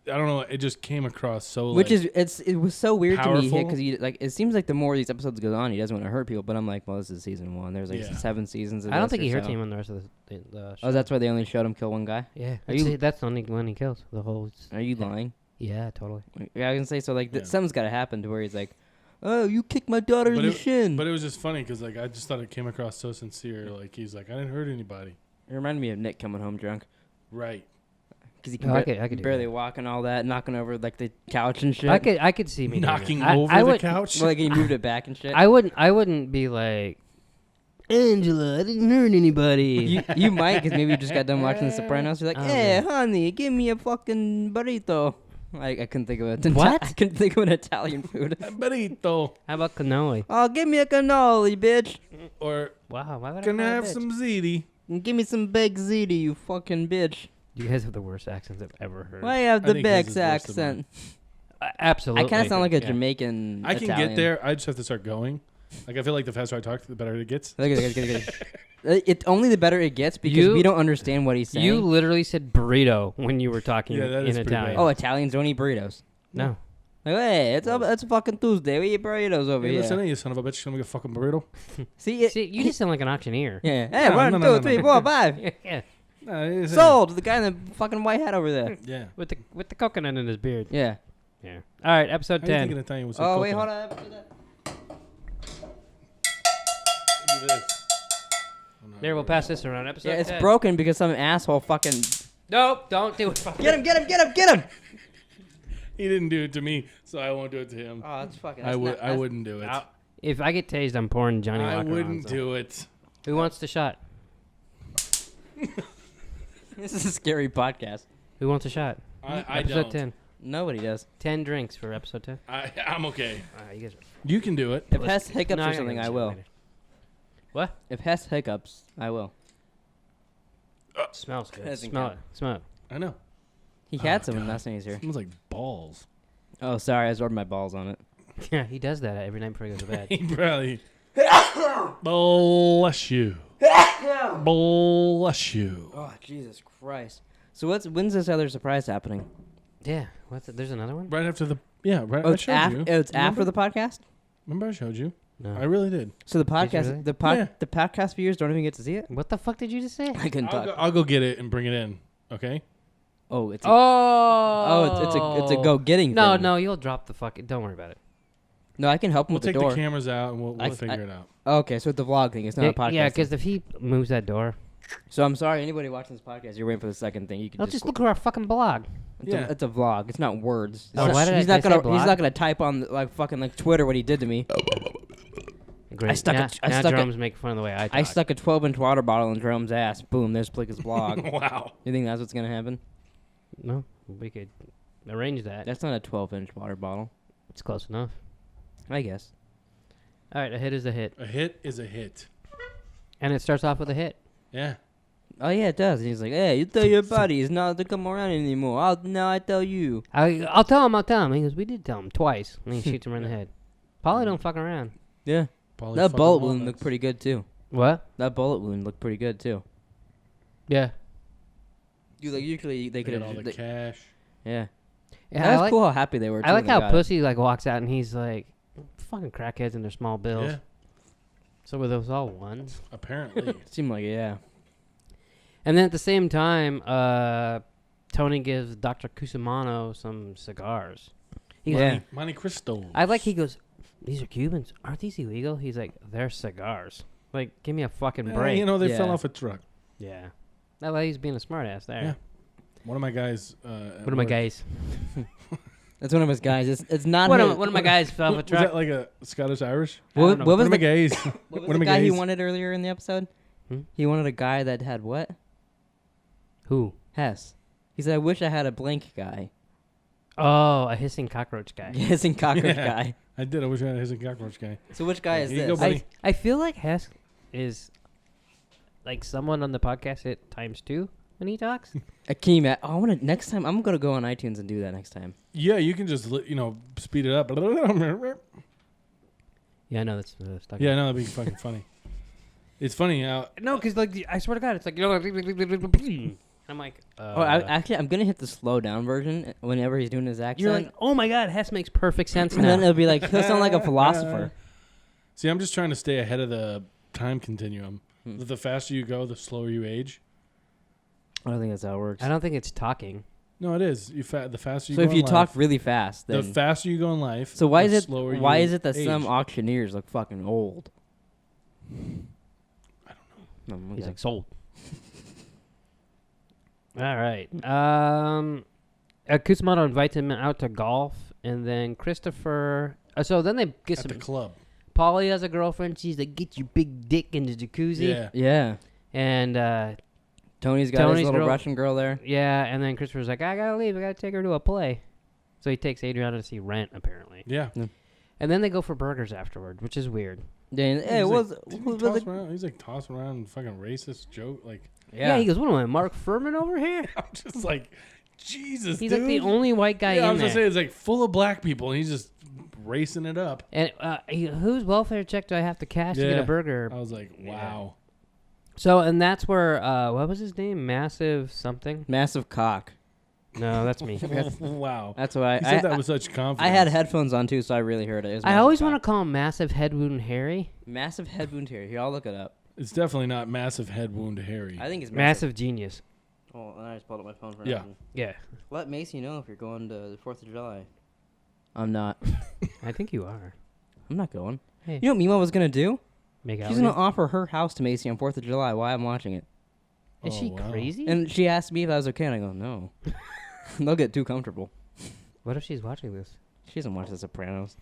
I don't know. It just came across so. Which like, is it was so weird to me powerful. because he like it seems like the more these episodes goes on, he doesn't want to hurt people. But I'm like, well, this is season 1. There's like Yeah. 7 seasons. Of I don't this think or he hurts so. anyone the rest of the show. Oh, that's why they only showed him kill one guy. Yeah. Are you- That's the only one he kills. The whole. Are you lying? Yeah, totally. Yeah, I was gonna say so. Like Yeah. something's got to happen to where he's like, oh, you kicked my daughter in the shin. But it was just funny because like I just thought it came across so sincere. Like he's like, I didn't hurt anybody. It reminded me of Nick coming home drunk Right. because he can Oh, I could do barely that. walk and all that, knocking over like the couch and shit. I could see me doing Knocking that. over I the would, couch. Well, like he moved it back and shit. I wouldn't be like, Angela, I didn't hurt anybody. you might because maybe you just got done watching The Sopranos. You're like, Oh, hey, yeah. honey, give me a fucking burrito. I couldn't think of it. What? I couldn't think of an Italian food. Burrito. How about cannoli? Oh, give me a cannoli, bitch. Or Wow, why would can I I have bitch? some ziti? And give me some baked ziti, you fucking bitch. You guys have the worst accents I've ever heard. Why you have I the think his Bex is worse than mine. accent? Absolutely. I kind of sound like a Yeah. Jamaican. I can Italian. get there. I just have to start going. Like I feel like the faster I talk, the better it gets. Look at it. It only the better it gets because You- we don't understand what he's saying. You literally said burrito when you were talking Yeah, that in is pretty Italian. bad. oh, Italians don't eat burritos. No. Like, hey, it's a fucking Tuesday. We eat burritos over Hey, here. listen, you son of a bitch. Can I make a fucking burrito? See, See, you just sound like an auctioneer. yeah. Hey, No, 1, no, 2, no, no, 3, no. 4, 5. Yeah. No, it's- Sold. The guy in the fucking white hat over there. Yeah. With the coconut in his beard. Yeah. Yeah. All right, episode How do you think 10. an Italian was? Oh wait, hold on. Do this. There, we'll pass this around. Episode Yeah, it's 10. broken because some asshole fucking. Nope, don't do it. Get him! Get him! Get him! Get him! He didn't do it to me, so I won't do it to him. Oh, that's fucking. I wouldn't do it. If I get tased, I'm pouring Johnny Walker I on, wouldn't so. do it. Who wants the shot? This is a scary podcast. Who wants a shot? I Episode don't. 10. Nobody does. 10 drinks for episode 10. I'm okay. You guys are... You can do it. If Hess hiccups No, or gotta something, give I a shot will. later. What? If Hess hiccups, I will. Smells good. Doesn't Smell count. it. Smell it. I know. He had some God. last time he was here. Smells like balls. Oh, sorry, I just rubbed my balls on it. Yeah, he does that every night before he goes to bed. He probably. Bless you. Bless you. Oh, Jesus Christ. So when's this other surprise happening? Yeah. There's another one? Right after the. Yeah, right. Oh, I it's, showed you. it's after the podcast? Remember I showed you? No. I really did. So the podcast, really? Yeah. the podcast viewers don't even get to see it? What the fuck did you just say? I couldn't talk. I'll go get it and bring it in. Okay. Oh, it's a, it's a go getting. No, thing. no, you'll drop the fuck. Don't worry about it. No, I can help him We'll with the take door. the cameras out and we'll I- figure it out. Okay, so it's the vlog thing. It's not a podcast. Yeah, thing. because if he moves that door, So I'm sorry, anybody watching this podcast, you're waiting for the second thing. You can I'll just look at our fucking blog. Yeah. It's a vlog. It's not words. Oh, why did he's I not say gonna. blog? He's not gonna type on like fucking like Twitter what he did to me. Great. stuck now, a- I now stuck a- Jerome's making fun of the way I talk. I stuck a 12-inch water bottle in Jerome's ass. Boom. There's Pleeka's blog. Wow. You think that's what's gonna happen? No, we could arrange that. That's not a 12-inch water bottle. It's close enough. I guess. All right, a hit is a hit. A hit is a hit. And it starts off with a hit. Yeah. Oh yeah, it does. And he's like, "Hey, you tell your buddies not to come around anymore. I tell you." I'll tell him. He goes, we did tell him twice. And he shoots him right in the head. Polly don't fuck around. Yeah. Polly That fucking bullet wound walnuts. looked pretty good too. What? That bullet wound looked pretty good too. Yeah. Dude, like usually they They could got all the cash. Yeah. Yeah, That was cool how happy they were. I too like when they how got it. Pussy like walks out and he's like, fucking crackheads and their small bills. Yeah. So were those all ones? Apparently. Seemed like it, yeah. And then at the same time, Tony gives Dr. Cusimano some cigars. He goes, Yeah. Monte Cristo. he goes, these are Cubans. Aren't these illegal? He's like, they're cigars. Like, give me a fucking break. You know, they Yeah. fell off a truck. Yeah. That way he's being a smart ass there. Yeah. One of my guys. One of my guys. That's one of his guys. It's not One his. of my guys fell off a Was truck. that like a Scottish Irish? I don't What, know. what was One of my the guys. what was one of the my guy he guys. wanted earlier in the episode? Hmm? He wanted a guy that had what? Who? Hess. He said, "I wish I had a blank guy." Oh, a hissing cockroach guy. Hissing cockroach Yeah. guy. I did. I wish I had his cockroach guy. So which guy is Here you this? go, buddy. I feel like Hess is like someone on the podcast at times 2 when he talks. Can you imagine? I want to next time. I'm gonna go on iTunes and do that next time. Yeah, you can just speed it up. Yeah, I know that's stuck. Yeah, no, that'd be fucking funny. It's funny how No, because like I swear to God, it's like I'm like, I'm gonna hit the slow down version whenever he's doing his accent. you're like, oh my God, Hess makes perfect sense and then now. it'll be like he'll sound like a philosopher. See, I'm just trying to stay ahead of the time continuum. Hmm. The faster you go, the slower you age. I don't think that's how it works. I don't think it's talking. No, it is. The faster you So go if in you life, talk really fast, the then faster you go in life. so why the is it slower why you is it that age. some auctioneers look fucking old? I don't know. No, He's okay. like sold. All right. Cusimano invites him out to golf, and then Christopher. So then they get At some. the club. Polly has a girlfriend. She's like, "Get your big dick in the jacuzzi." Yeah. Yeah. And Tony's got Tony's his little girl- Russian girl there. yeah, and then Christopher's like, "I gotta leave. I gotta take her to a play." So he takes Adriana to see Rent, apparently. Yeah. And then they go for burgers afterward, which is weird. Yeah, and, hey, He's was like, didn't was he toss it? around? He's like tossing around fucking racist joke. Like Yeah, he goes, "What am I, Mark Furman over here?" I'm just like, Jesus, He's dude. like the only white guy Yeah, I in was there. gonna say it's like full of black people, and he's just racing it up. And whose welfare check do I have to cash to get Yeah. a burger? I was like, wow. So, and that's where, what was his name? Massive something? Massive cock. No, that's me. Wow. That's why He said that with such confidence. I had headphones on too, so I really heard it. It was I Massive always Cock. want to call him Massive Head Wound Harry. Massive head wound here. Here, I'll look it up. It's definitely not massive head wound to Harry. I think it's Massive genius. Oh, and I just pulled up my phone for Yeah. nothing. Yeah, Let Macy know if you're going to the 4th of July. I'm not. I think you are. I'm not going. Hey, You know what Mima was gonna do? make out She's with gonna you? offer her house to Macy on 4th of July while I'm watching it. Is Oh, she wow. crazy? And she asked me if I was okay, and I go, no. They'll get too comfortable. What if she's watching this? She doesn't watch The Sopranos.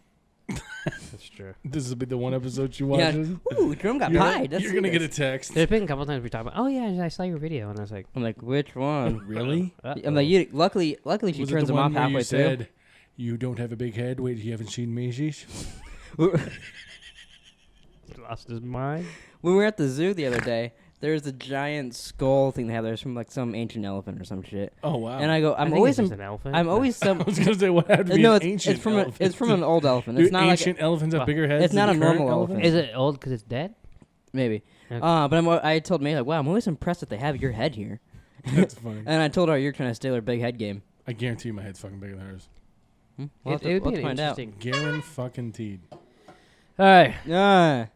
That's true. This will be the one episode she Yeah. watches. Ooh, Jerome got pie. You're gonna get a text. There's been a couple times we talk about, oh yeah, I saw your video, and I was like, I'm like, which one? Really? I'm like, luckily she Was it turns the him one off where halfway you through. said you don't have a big head? Wait, you haven't seen Macy's? lost his mind. When we were at the zoo the other day, there was a giant skull thing they have there. It's from like some ancient elephant or some shit. Oh wow! And I go, I I'm think always, it's just an elephant. I'm always some. I was gonna say what had to be No, an it's ancient from elephant. it's from an old elephant. Do It's not ancient elephants have bigger heads? it's than not a current normal elephant. Is it old because it's dead? maybe. Okay. But I told May like, wow, I'm always impressed that they have your head here. That's funny. And I told her you're trying to steal her big head game. I guarantee you my head's fucking bigger than hers. We'll It would we'll be an find out. interesting. Guaranteed. All right. Yeah.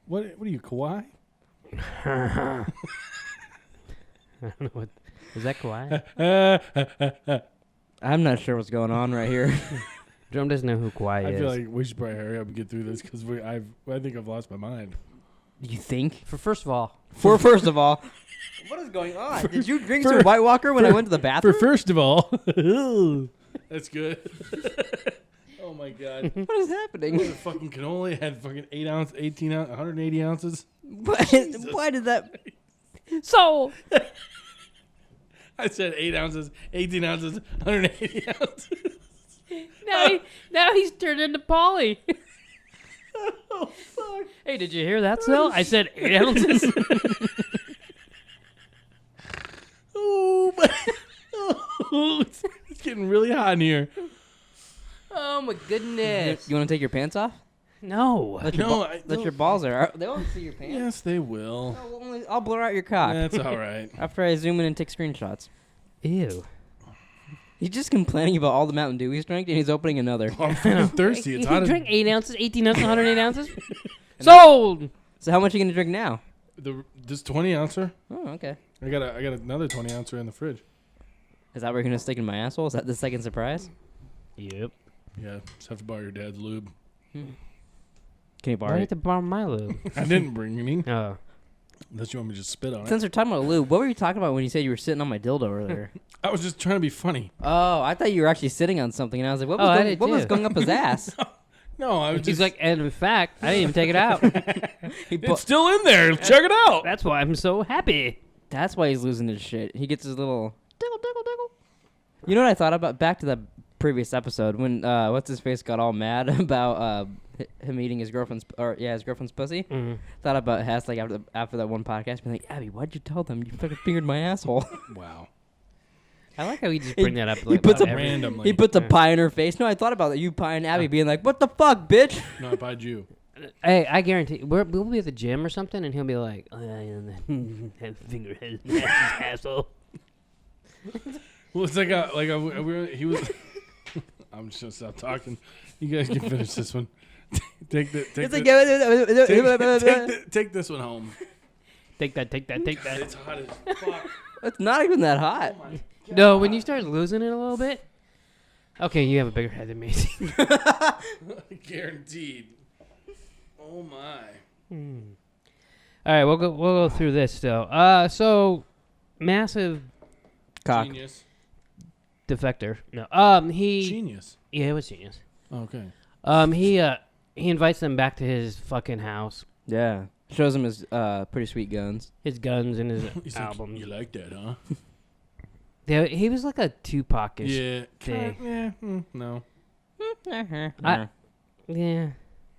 What are you, Kawhi? I don't know what. Is that Kawhi? I'm not sure what's going on right here. Jerome doesn't know who Kawhi I is. feel like we should probably hurry up and get through this because I think I've lost my mind. You think? First of all, First of all, what is going on? Did you drink some White Walker when I went to the bathroom? First of all, that's good. Oh my god. What is happening? The fucking cannoli had fucking 8 ounce, 18 ounce, 180 ounces. Why did that? so I said 8 ounces, 18 ounces, 180 ounces. now he's turned into Polly. Oh fuck. Hey, did you hear that, Sil? I said 8 ounces. Oh my. Oh, it's getting really hot in here. Oh my goodness. You want to take your pants off? No. Let your, No, let your balls there. They won't see your pants. Yes, they will. No, I'll blur out your cock That's all right. after I zoom in and take screenshots. Ew. He's just complaining about all the Mountain Dew he's drank, and he's opening another. I'm fucking thirsty. It's He hot. drank 8 ounces, 18 ounces, 108 ounces. Sold. So how much are you gonna drink now? This 20 ouncer. Oh, okay. I got another 20 ouncer in the fridge. Is that where you're gonna stick in my asshole? Is that the second surprise? Yep. Yeah, just have to borrow your dad's lube. Can you Why borrow do you have it? to borrow my lube? I didn't bring any. Oh. Unless you want me to just spit on it. Since we're talking about lube, what were you talking about when you said you were sitting on my dildo earlier? I was just trying to be funny. Oh, I thought you were actually sitting on something, and I was like, Oh, I did what was too. going up his ass? No, I was He's just like, and in fact, I didn't even take it out. it's still in there. Check it out. That's why I'm so happy. That's why he's losing his shit. He gets his little diggle, diggle, diggle. You know what I thought about? Back to the previous episode when what's his face got all mad about him eating his girlfriend's pussy. Mm-hmm. Thought about Hess like after that one podcast, being like, Abby, why'd you tell them you fucking fingered my asshole? Wow. I like how we just bring that up. he puts about a every- Randomly. He puts a pie in her face. No, I thought about that. You pie and Abby being like, what the fuck, bitch? No, I pied you. Hey, I guarantee we'll be at the gym or something, and he'll be like, "Oh, yeah, finger head, asshole." Well, it's like he was. I'm just gonna stop talking. You guys can finish this one. Take this one home. Take that. It's hot as fuck. It's not even that hot. No, when you start losing it a little bit, okay, you have a bigger head than me. Guaranteed. Oh my. All right, we'll go through this still. So massive Cock. Genius. defector. No, he Genius. yeah, it was genius. Okay. He invites them back to his fucking house, Yeah. Shows him his pretty sweet guns. his guns and his He's albums. Like, you like that, huh? Yeah, he was like a Tupac-ish. Yeah. thing. Yeah. No. Yeah,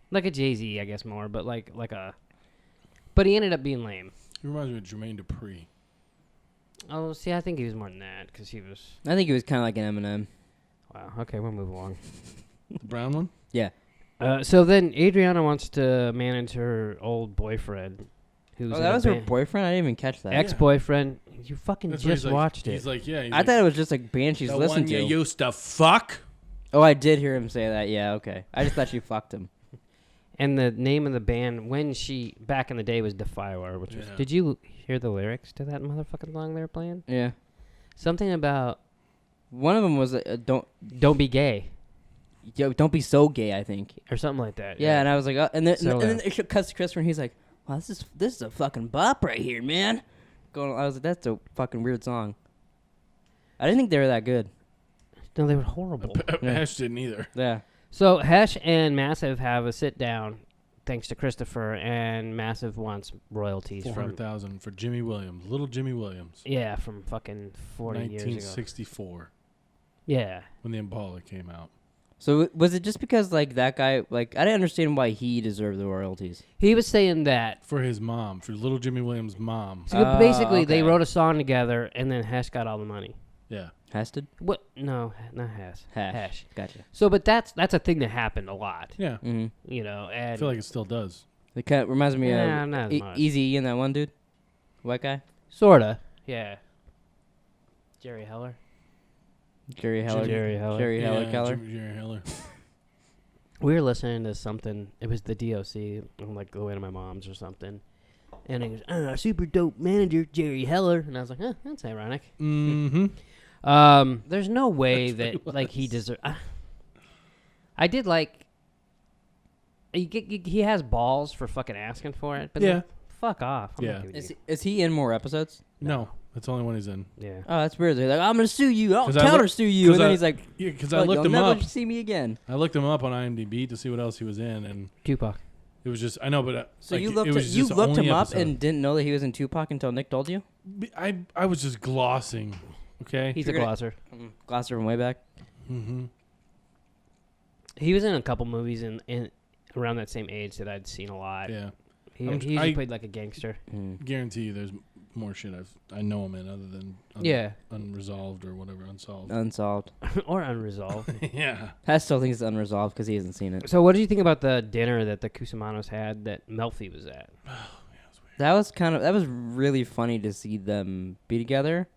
like a Jay-Z, I guess more, but like a. But he ended up being lame. He reminds me of Jermaine Dupri. Oh, see, I think he was more than that because he was. I think he was kind of like an Eminem. Wow. Okay, we'll move along. The brown one? Yeah. So then Adriana wants to manage her old boyfriend, who's Oh, in that a was her band- boyfriend? I didn't even catch that. ex-boyfriend. You fucking That's what just he's like. watched it. He's like, yeah. He's I like, thought it was just a band she's the listened one to. you used to fuck. Oh, I did hear him say that. Yeah, okay. I just thought you fucked him. And the name of the band when she back in the day was Defiler, which was. Yeah. Did you hear the lyrics to that motherfucking song they were playing? Yeah. Something about One of them was don't be gay don't be so gay, I think. or something like that. Yeah, and I was like, and then So, and then it cuts to Christopher, and he's like, "Wow, this is a fucking bop right here, man." I was like, "That's a fucking weird song." I didn't think they were that good. No, they were horrible. Yeah. Ash didn't either. Yeah. So Hesh and Massive have a sit down, thanks to Christopher, and Massive wants royalties from 400,000 for Jimmy Williams, little Jimmy Williams. yeah, from fucking 40 years ago. 1964, Yeah. when the Impala came out. So was it just because like that guy? Like I didn't understand why he deserved the royalties. He was saying that. For his mom, for little Jimmy Williams' mom. So basically, they okay. wrote a song together, and then Hesh got all the money. Yeah. Hested? What? No, not Hesh. Hash. Gotcha. So, but that's a thing that happened a lot. Yeah. Mm-hmm. You know, I and feel like it still does. It kind of reminds me Nah, of not as much. Easy and that one dude, white guy, sorta. Yeah. Jerry Heller. Jerry Heller. Jerry Heller. Jerry Heller Keller. Jerry Heller. We were listening to something. It was the DOC. I'm like going to my mom's or something. And he goes, "Oh, super dope manager, Jerry Heller." And I was like, "Huh, that's ironic." Mm-hmm. There's no way That's that what like it he was. deserves. I did like. He has balls for fucking asking for it, but Yeah. like, fuck off. I'm not Yeah. giving you- Is he in more episodes? No, that's the only one he's in. Yeah. Oh, that's weird. They're like, I'm gonna sue you. I'll 'Cause I counter sue you. 'cause And then I- he's like, Yeah, because I "Look, looked you'll him never up. see me again. I looked him up on IMDb to see what else he was in, and Tupac. it was just I know, but So like, you it looked was you just the looked him only up episode. and didn't know that he was in Tupac until Nick told you. I was just glossing. Okay. He's a Figured it- glosser. Glasser from way back. Mm-hmm. He was in a couple movies in around that same age that I'd seen a lot. Yeah. He I'm- usually I- played like a gangster. Guarantee you, there's more shit I know him in other than Yeah. unresolved or whatever, unsolved. Unsolved. Or unresolved. Yeah. Hess still thinks it's unresolved because he hasn't seen it. So what do you think about the dinner that the Kusamanos had that Melfi was at? That was really funny to see them be together.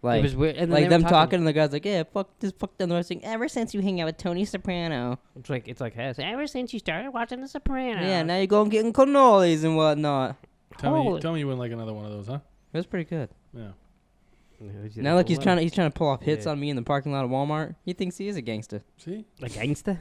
It Like, was weird. And then like they were them talking, and the guy's like, "Yeah, fuck this, fuck them." They're saying, "Ever since you hang out with Tony Soprano, It's like Hess. Ever since you started watching The Sopranos. yeah, now you're going getting cannolis and whatnot." Holy- Tell me you wouldn't like another one of those, huh? It was pretty good. Yeah. Now, like he's trying to pull off hits Yeah. on me in the parking lot of Walmart. He thinks he is a gangster. See? a gangsta.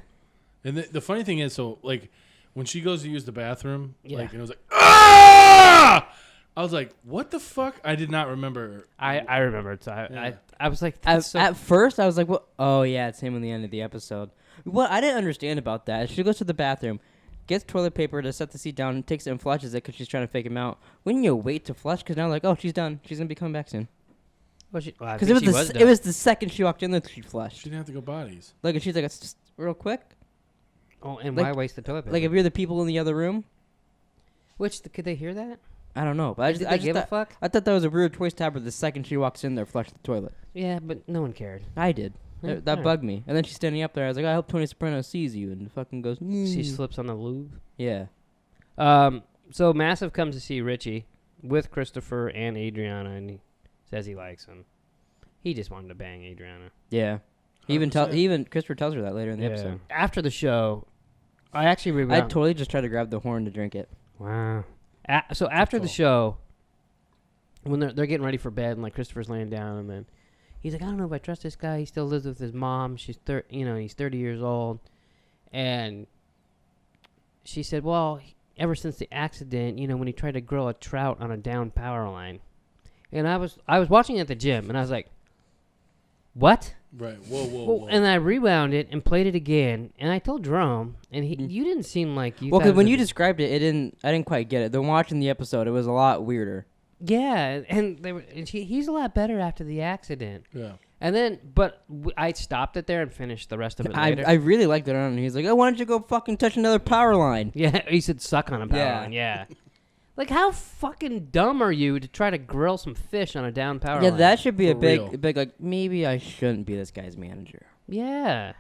And the funny thing is, so like when she goes to use the bathroom, Yeah. like and it was like, ah! I was like, what the fuck? I did not remember. I remember it. So Yeah. I was like, that's so At first, I was like, "What? Oh yeah, it's him in the end of the episode." What I didn't understand about that is she goes to the bathroom, gets toilet paper to set the seat down, and takes it and flushes it because she's trying to fake him out. Wouldn't you wait to flush? Because now, like, oh, she's done. She's gonna be coming back soon. Because Because it was the second she walked in that she flushed. She didn't have to go bodies. Like, and she's like, "It's just real quick." Oh, and like- why waste the toilet paper? Like, if you're the people in the other room, Could they hear that? I don't know, but I Did just, they I just give a thought, fuck? I thought that was a weird choice to have her the second she walks in there, flush the toilet. Yeah, but no one cared. I did. Yeah, That alright. bugged me. And then she's standing up there. I was like, I hope Tony Soprano sees you, and fucking goes. She slips on the lube. Yeah. So Massive comes to see Richie with Christopher and Adriana, and he says he likes him. He just wanted to bang Adriana. Yeah. 100%. Even Christopher tells her that later in the Yeah. episode. After the show, I actually I rewound. totally just tried to grab the horn to drink it. Wow. So after the cool. show, when they're getting ready for bed, and like Christopher's laying down, and then he's like, I don't know if I trust this guy. He still lives with his mom. He's 30 years old, and she said, well, ever since the accident, when he tried to grill a trout on a down power line, and I was watching at the gym, and I was like, what? Right. Whoa. Well, and I rewound it and played it again, and I told Jerome, and Mm. you didn't seem like you. Well, thought because it when was you a- described it, I didn't quite get it. Then watching the episode, it was a lot weirder. Yeah, and he's a lot better after the accident. yeah. And then, I stopped it there and finished the rest of it I later. really liked it. And he's like, oh, why don't you go fucking touch another power line? Yeah, he said suck on a power Yeah. line. Yeah. Like, how fucking dumb are you to try to grill some fish on a down power Yeah, line? that should be a For big, real. big, like, maybe I shouldn't be this guy's manager. Yeah.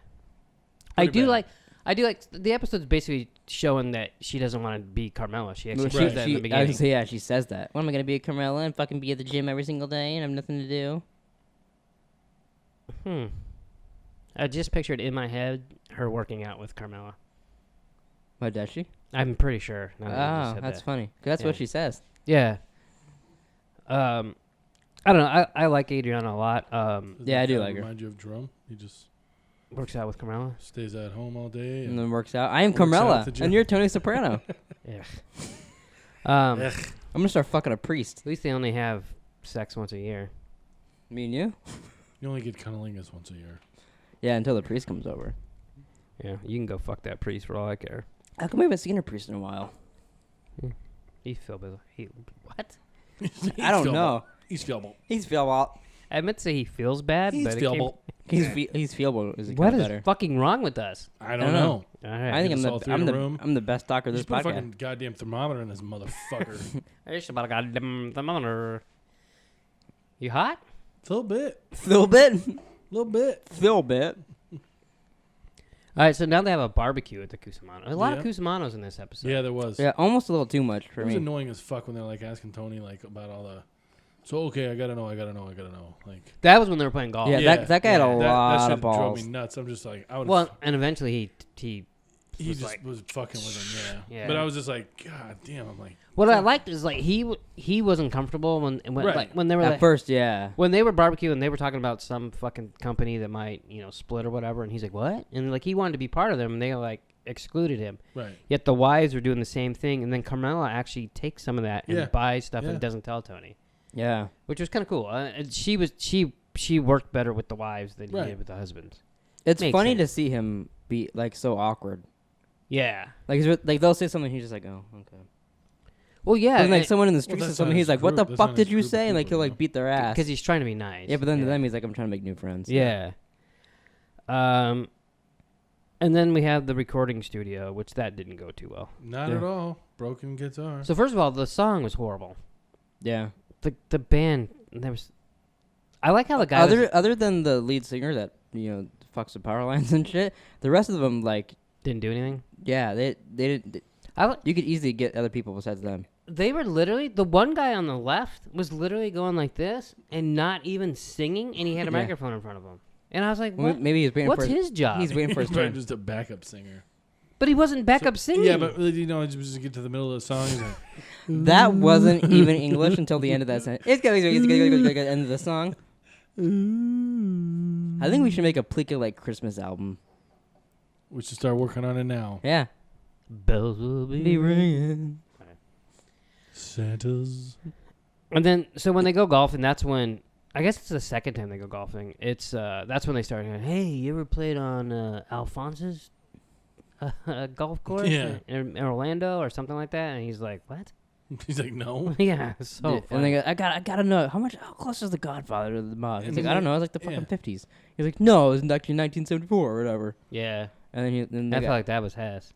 Pretty bad. I do like the episode's basically showing that she doesn't want to be Carmela. She actually says that in the I beginning. was gonna say, yeah, she says that. What am I gonna be at Carmela and fucking be at the gym every single day and have nothing to do? I just pictured in my head her working out with Carmela. What does she? I'm pretty sure. now that you just Oh, said that's that. funny. 'Cause that's Yeah. what she says. Yeah. I don't know. I like Adriana a lot. Does Yeah, that I do kinda like her. Remind you of Jerome? He just Works out with Carmela. stays at home all day. And And then works out. I am Works out Carmela, at the gym. and you're Tony Soprano. Yeah. I'm gonna start fucking a priest. At least they only have sex once a year. Me and you? you only get cunnilingus once a year. Yeah, until the priest comes over. Yeah, you can go fuck that priest for all I care. How come we haven't seen a priest in a while? He's feelable. What? I don't know. He's feelable. He's feelable. I meant to say he feels bad, He's but it came- feelable. He's feelable. Is What is better? fucking wrong with us? I don't know. All right. I think Get us all three in a room. I'm the best talker of this Just put a podcast. fucking goddamn thermometer in this motherfucker. It's about a goddamn thermometer. You hot? A little bit. Phil bit. Little bit. Phil bit. All right, so now they have a barbecue at the Cusimano. A lot of Yeah. Cusimanos in this episode. Yeah, there was. Yeah, almost a little too much for It was me. annoying as fuck when they're like asking Tony like about all the. So okay, I gotta know. Like. That was when they were playing golf. Yeah, that guy had a lot that of shit drove balls. me nuts. I'm just like, I would. Well, and eventually he he was just like, was fucking with him. Yeah. Yeah. But I was just like, God damn. I'm like, what I liked is like he wasn't comfortable when Right. like when they were At like, first, yeah. when they were barbecuing, they were talking about some fucking company that might split or whatever, and he's like, what? And like he wanted to be part of them, and they like excluded him. right. Yet the wives were doing the same thing, and then Carmela actually takes some of that and Yeah. buys stuff Yeah. and doesn't tell Tony, Yeah. which was kind of cool. And she worked better with the wives than Right. he did with the husbands. It's Makes funny sense. to see him be like so awkward. Yeah. Like they'll say something, he's just like, oh, okay. Well, yeah, And like someone in the streets that's says something, not he's his like, what the group. That's fuck not did his you group of say? And like people, he'll like though. beat their ass. because he's trying to be nice. Yeah, but then to yeah. them he's like, I'm trying to make new friends. Yeah. And then we have the recording studio, which that didn't go too well. Not Yeah. at all. Broken guitar. So first of all, the song was horrible. Yeah. The band there was. I like how the guy Other than the lead singer that fucks the power lines and shit, the rest of them like didn't do anything. yeah they didn't. You could easily get other people besides them. They were literally the one guy on the left was literally going like this and not even singing, and he had a Yeah. microphone in front of him. And I was like, Well, what? maybe he's waiting What's for his job? He's waiting for his Probably turn. just a backup singer. But he wasn't backup singing. Yeah, but just get to the middle of the song. He's like, That wasn't even English until the end of that sentence. It's gonna go end of the song. I think we should make a Pleeka like Christmas album. we should start working on it now. Yeah. bells will Be ringing. Santa's. And then, so when they go golfing, that's when I guess it's the second time they go golfing. It's that's when they start going, hey, you ever played on Alphonse's golf course in Orlando or something like that? And he's like, what? He's like, no. Yeah, so Yeah, and funny. they go, I gotta know how close is the Godfather to the mob? He's And like, then I don't know, it's like the fucking 50s. He's like, no, it was actually 1974 or whatever. Yeah, And then I they felt like that was Hess.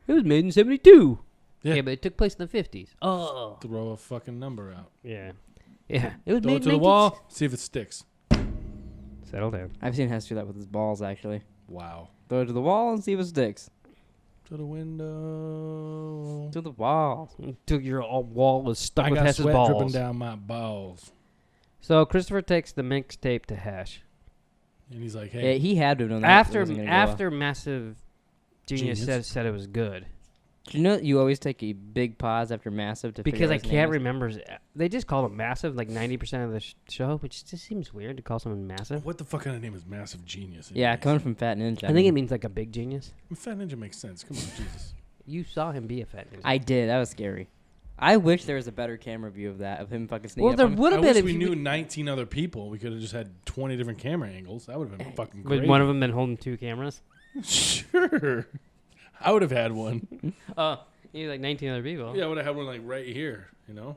It was made in 72. Yeah. Yeah, but it took place in the 50s. Oh, Throw a fucking number out. yeah, yeah. It was Throw made it to in the wall. See if it sticks. Settle down. I've seen Hess do that with his balls actually. Wow. Throw it to the wall and see if it sticks. To the window. To the wall. Till your wall was stuck I with got Hess's sweat dripping balls. down my balls. So Christopher takes the mixtape to Hash. And he's like, Yeah, hey. he had to have known that. it wasn't gonna go well. After Massive Genius said it was good. Do you know that you always take a big pause after Massive to Because figure I out his can't name? remember. They just call him Massive like 90% of the show, which just seems weird to call someone Massive. What the fuck kind of name is Massive Genius? Yeah, anyways? coming from Fat Ninja. I think it means like a big genius. Fat Ninja makes sense. Come on, Jesus. You saw him be a fat ninja. I did. That was scary. I wish there was a better camera view of that, of him fucking sneaking Well, up there on me. would I have been wish if we you knew 19 other people. We could have just had 20 different camera angles. That would have been fucking would great. one of them been holding two cameras. Sure. I would have had one. You like 19 other people. Yeah, I would have had one like right here, you know?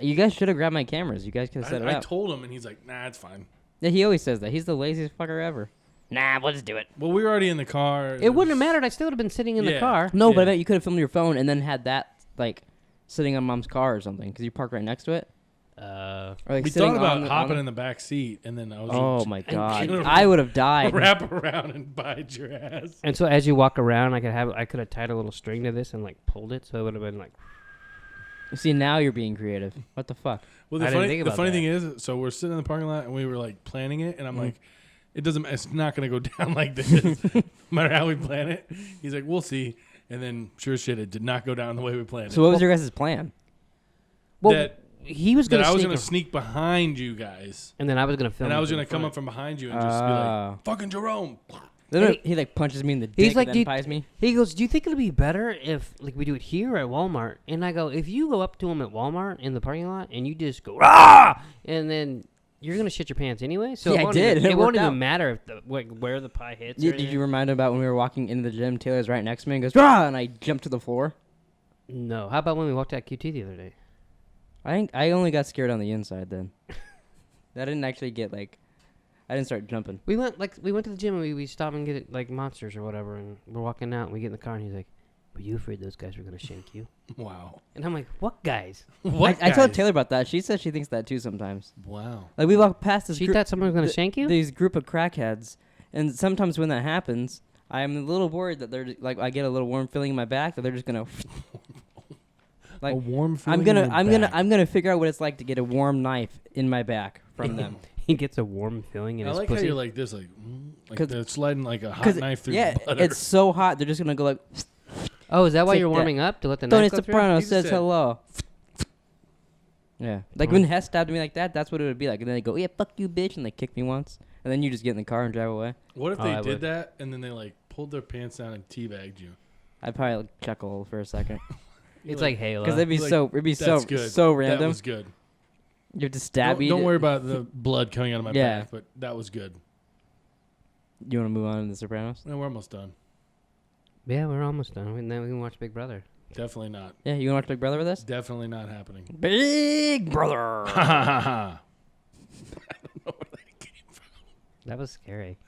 You guys should have grabbed my cameras. You guys could have set it I up. told him, and he's like, nah, it's fine. Yeah, he always says that. He's the laziest fucker ever. Nah, we'll just do it. Well, we were already in the car. It wouldn't have mattered. I still would have been sitting in the Yeah. car. No, but I Yeah. bet you could have filmed your phone and then had that, like, sitting on Mom's car or something, because you park right next to it. Or, like, We sitting thought about on the- hopping on in the back seat, and then I was Oh, like, my and God. gonna I would have died. wrap around and bite your ass. And so as you walk around, I could have tied a little string to this and like pulled it, so it would have been like. See, now you're being creative. What the fuck? Well, I the didn't funny, think the about funny that. thing is, so we're sitting in the parking lot, and we were like planning it, and I'm like, it's not going to go down like this, no matter how we plan it. He's like, we'll see. And then, sure as shit, it did not go down the way we planned So it. what was your guys' plan? Well, That- he was That gonna. I was sneak going to a- sneak behind you guys, and then I was gonna film. and I it was from going to the come front. up from behind you and just be like, fucking Jerome. Then Hey, he like punches me in the dick he's like, and "Do then you- pies me. He goes, "Do you think it'll be better if like we do it here or at Walmart?" And I go, "If you go up to him at Walmart in the parking lot and you just go rah," and then You're gonna shit your pants anyway, so Yeah, it I won't did. Even, It it won't worked even out. matter if where the pie hits. Did you remind him about when we were walking into the gym? Taylor's right next to me and goes, "Rah!" and I jumped to the floor. No. How about when we walked out QT the other day? I only got scared on the inside then. I didn't actually get like, I didn't start jumping. We went to the gym and we stopped and get like monsters or whatever, and we're walking out and we get in the car and he's like, "Were you afraid those guys were gonna shank you?" Wow. And I'm like, "What guys?" What? I told guys? Taylor about that. She says she thinks that too sometimes. Wow. Like we walk past this She group, thought someone was gonna shank you. these group of crackheads, and sometimes when that happens, I'm a little worried that they're like I get a little warm feeling in my back that they're just gonna. Like a warm feeling. I'm gonna figure out what it's like to get a warm knife in my back from them. He gets a warm feeling in I his like pussy. how you're like this, like 'Cause- they're sliding like a hot 'Cause, knife through yeah, butter. it's so hot. They're just gonna go like. Oh, is that why Take you're that. warming up to let the Tony knife go through? Soprano He just says said- hello. Yeah, like when Hess stabbed me like that, that's what it would be like. And then they go, "Yeah, fuck you, bitch," and they kick me once, and then you just get in the car and drive away. What if Oh, they I did would. that and then they like pulled their pants down and teabagged you? I'd probably like, chuckle for a second It's like Halo. because it'd be Like, it'd be That's good. so That random. was good. You have to stab me. Don't worry about the blood coming out of my Yeah. back, but that was good. You want to move on to The Sopranos? No, we're almost done. Yeah, we're almost done. And then we can watch Big Brother. Definitely not. Yeah, you want to watch Big Brother with us? Definitely not happening. Big Brother. Ha ha ha. That was scary.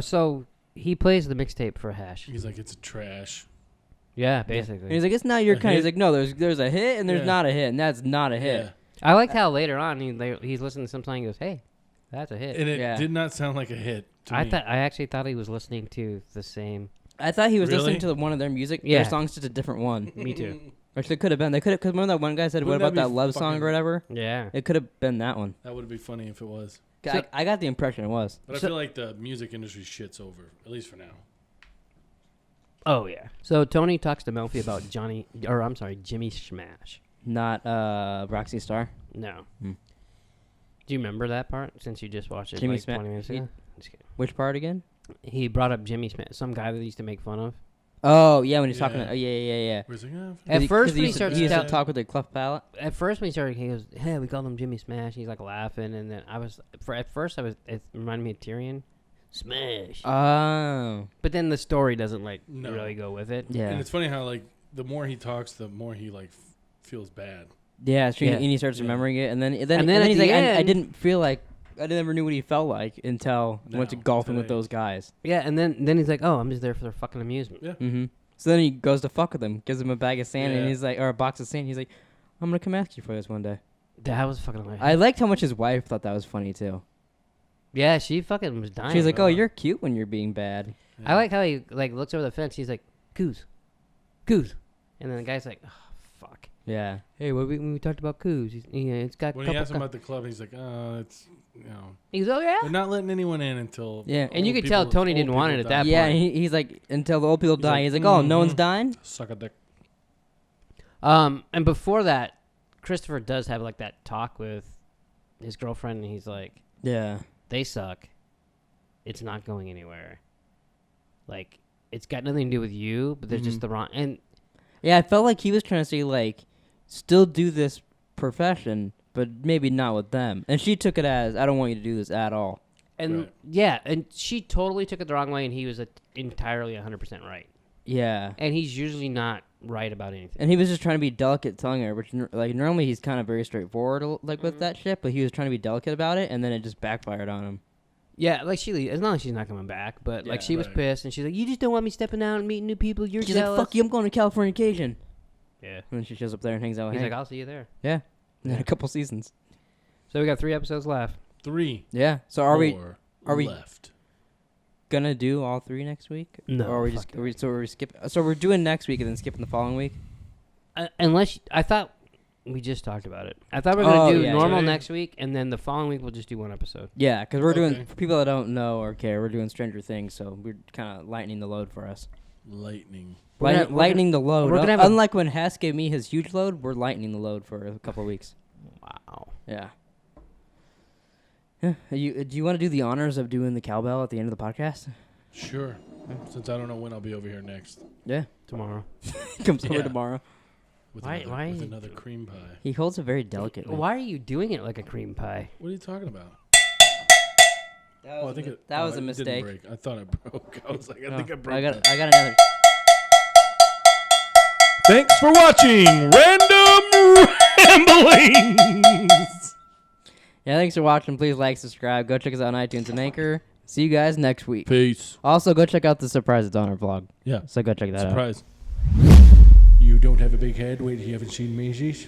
So he plays the mixtape for Hash. He's like, it's a trash. Yeah, And basically. he's like, "It's not your A kind." He's hit? like, "No, there's a hit and there's Yeah. not a hit, and that's not a hit." Yeah. I liked how later on he's listening to some song. He goes, "Hey, that's a hit." And it Yeah. did not sound like a hit to me. I actually thought he was listening to the same. I thought he was Really? listening to one of their music, Yeah. their songs, just a different one. Me too. Which it could have been. They could have, because remember that one guy said, Wouldn't "What about that that be love song fucking- or whatever?" Yeah. It could have been that one. That would be funny if it was. So- I got the impression it was. But So- I feel like the music industry shit's over, at least for now. Oh yeah. So Tony talks to Melfi about Jimmy Smash. Not Roxy Star. No. Hmm. Do you remember that part? Since you just watched it Jimmy like Smash. 20 minutes ago. Just kidding. Which part again? He brought up Jimmy Smash, some guy that he used to make fun of. Oh yeah, when he's talking. Yeah. Yeah. Where he's like, oh, At first, when he he used, starts he used to to talk with a cleft palate. At first, when he started, he goes, "Hey, we called him Jimmy Smash." He's like laughing, and then it reminded me of Tyrion. Smash. Oh. But then the story doesn't No. really go with it. Yeah. And it's funny how like the more he talks, the more he like feels bad. Yeah, so Yeah. And he starts Yeah. remembering it, and then at he's the like, I end- didn't feel like I never knew what he felt like until I went to No, golfing with today. those guys. Yeah, and then he's like, "Oh, I'm just there for their fucking amusement." Yeah. Mm-hmm. So then he goes to fuck with him, gives him a bag of sand, and Yeah. he's like, or a box of sand. He's like, "I'm gonna come ask you for this one day." That was fucking hilarious. I liked how much his wife thought that was funny too. Yeah, she fucking was dying. She's like, bro. "Oh, you're cute when you're being bad." I like how he like looks over the fence. He's like, "Coos, coos," and then the guy's like, "Oh, fuck." Yeah. Hey, we talked about coos. It's got. When he asked him about the club, he's like, oh, it's, He goes, "Oh yeah." they're not letting anyone in until. Yeah. And you old could tell people- Tony old didn't want people it at die. that Yeah, point. he's like, until the old people He's die. like, He's like, "Oh, no one's mhm. dying." Suck a dick. And before that, Christopher does have like that talk with his girlfriend, and he's like, Yeah. "They suck. It's not going anywhere. Like, it's got nothing to do with you, but there's just the wrong." And Yeah, I felt like he was trying to say like, still do this profession, but maybe not with them. And she took it as, "I don't want you to do this at all." Right. yeah, and she totally took it the wrong way, and he was entirely 100% right. Yeah. And he's usually not right about anything. And he was just trying to be delicate telling her, which like normally he's kind of very straightforward like with that shit, but he was trying to be delicate about it, and then it just backfired on him. Yeah, like as long as she's not coming back, but like Yeah, she was right. pissed, and she's like, "You just don't want me stepping out and meeting new people. You're She's jealous." like, "Fuck you, I'm going to Californication." Yeah. And then she shows up there and hangs out with He's Hank. like, "I'll see you there." Yeah. And then Yeah. a couple seasons. So we got 3 episodes left. 3. Yeah. So are we we- left? gonna do all 3 next week? No, Or are we fuck just that. we skip? So we're doing next week and then skipping the following week. Unless I thought we just talked about it. I thought we were gonna Oh, do yeah, normal today? next week, and then the following week we'll just do 1 episode. Yeah, because we're doing, Okay. for people that don't know or care, we're doing Stranger Things, so we're kind of lightening the load for us. Lightning. We're gonna- Lightening the load. we're gonna have a- Unlike when Hess gave me his huge load, we're lightening the load for a couple of weeks. Wow. Yeah. Yeah. Do you want to do the honors of doing the cowbell at the end of the podcast? Sure. Since I don't know when I'll be over here next. Yeah. Tomorrow. Comes over Yeah. tomorrow. with, Why- another, why with you another cream pie. He holds it very delicately. Why are you doing it like a cream pie? What are you talking about? That Oh, was, I think that was a it didn't mistake. break. I thought it broke. I was like, I think it broke. I got that. another. Thanks for watching Random Ramblings. Yeah, thanks for watching. Please like, subscribe. Go check us out on iTunes and Anchor. See you guys next week. Peace. Also, go check out the Surprises on our vlog. Yeah. So go check that out. Surprise. You don't have a big head. Wait, you haven't seen Macy's?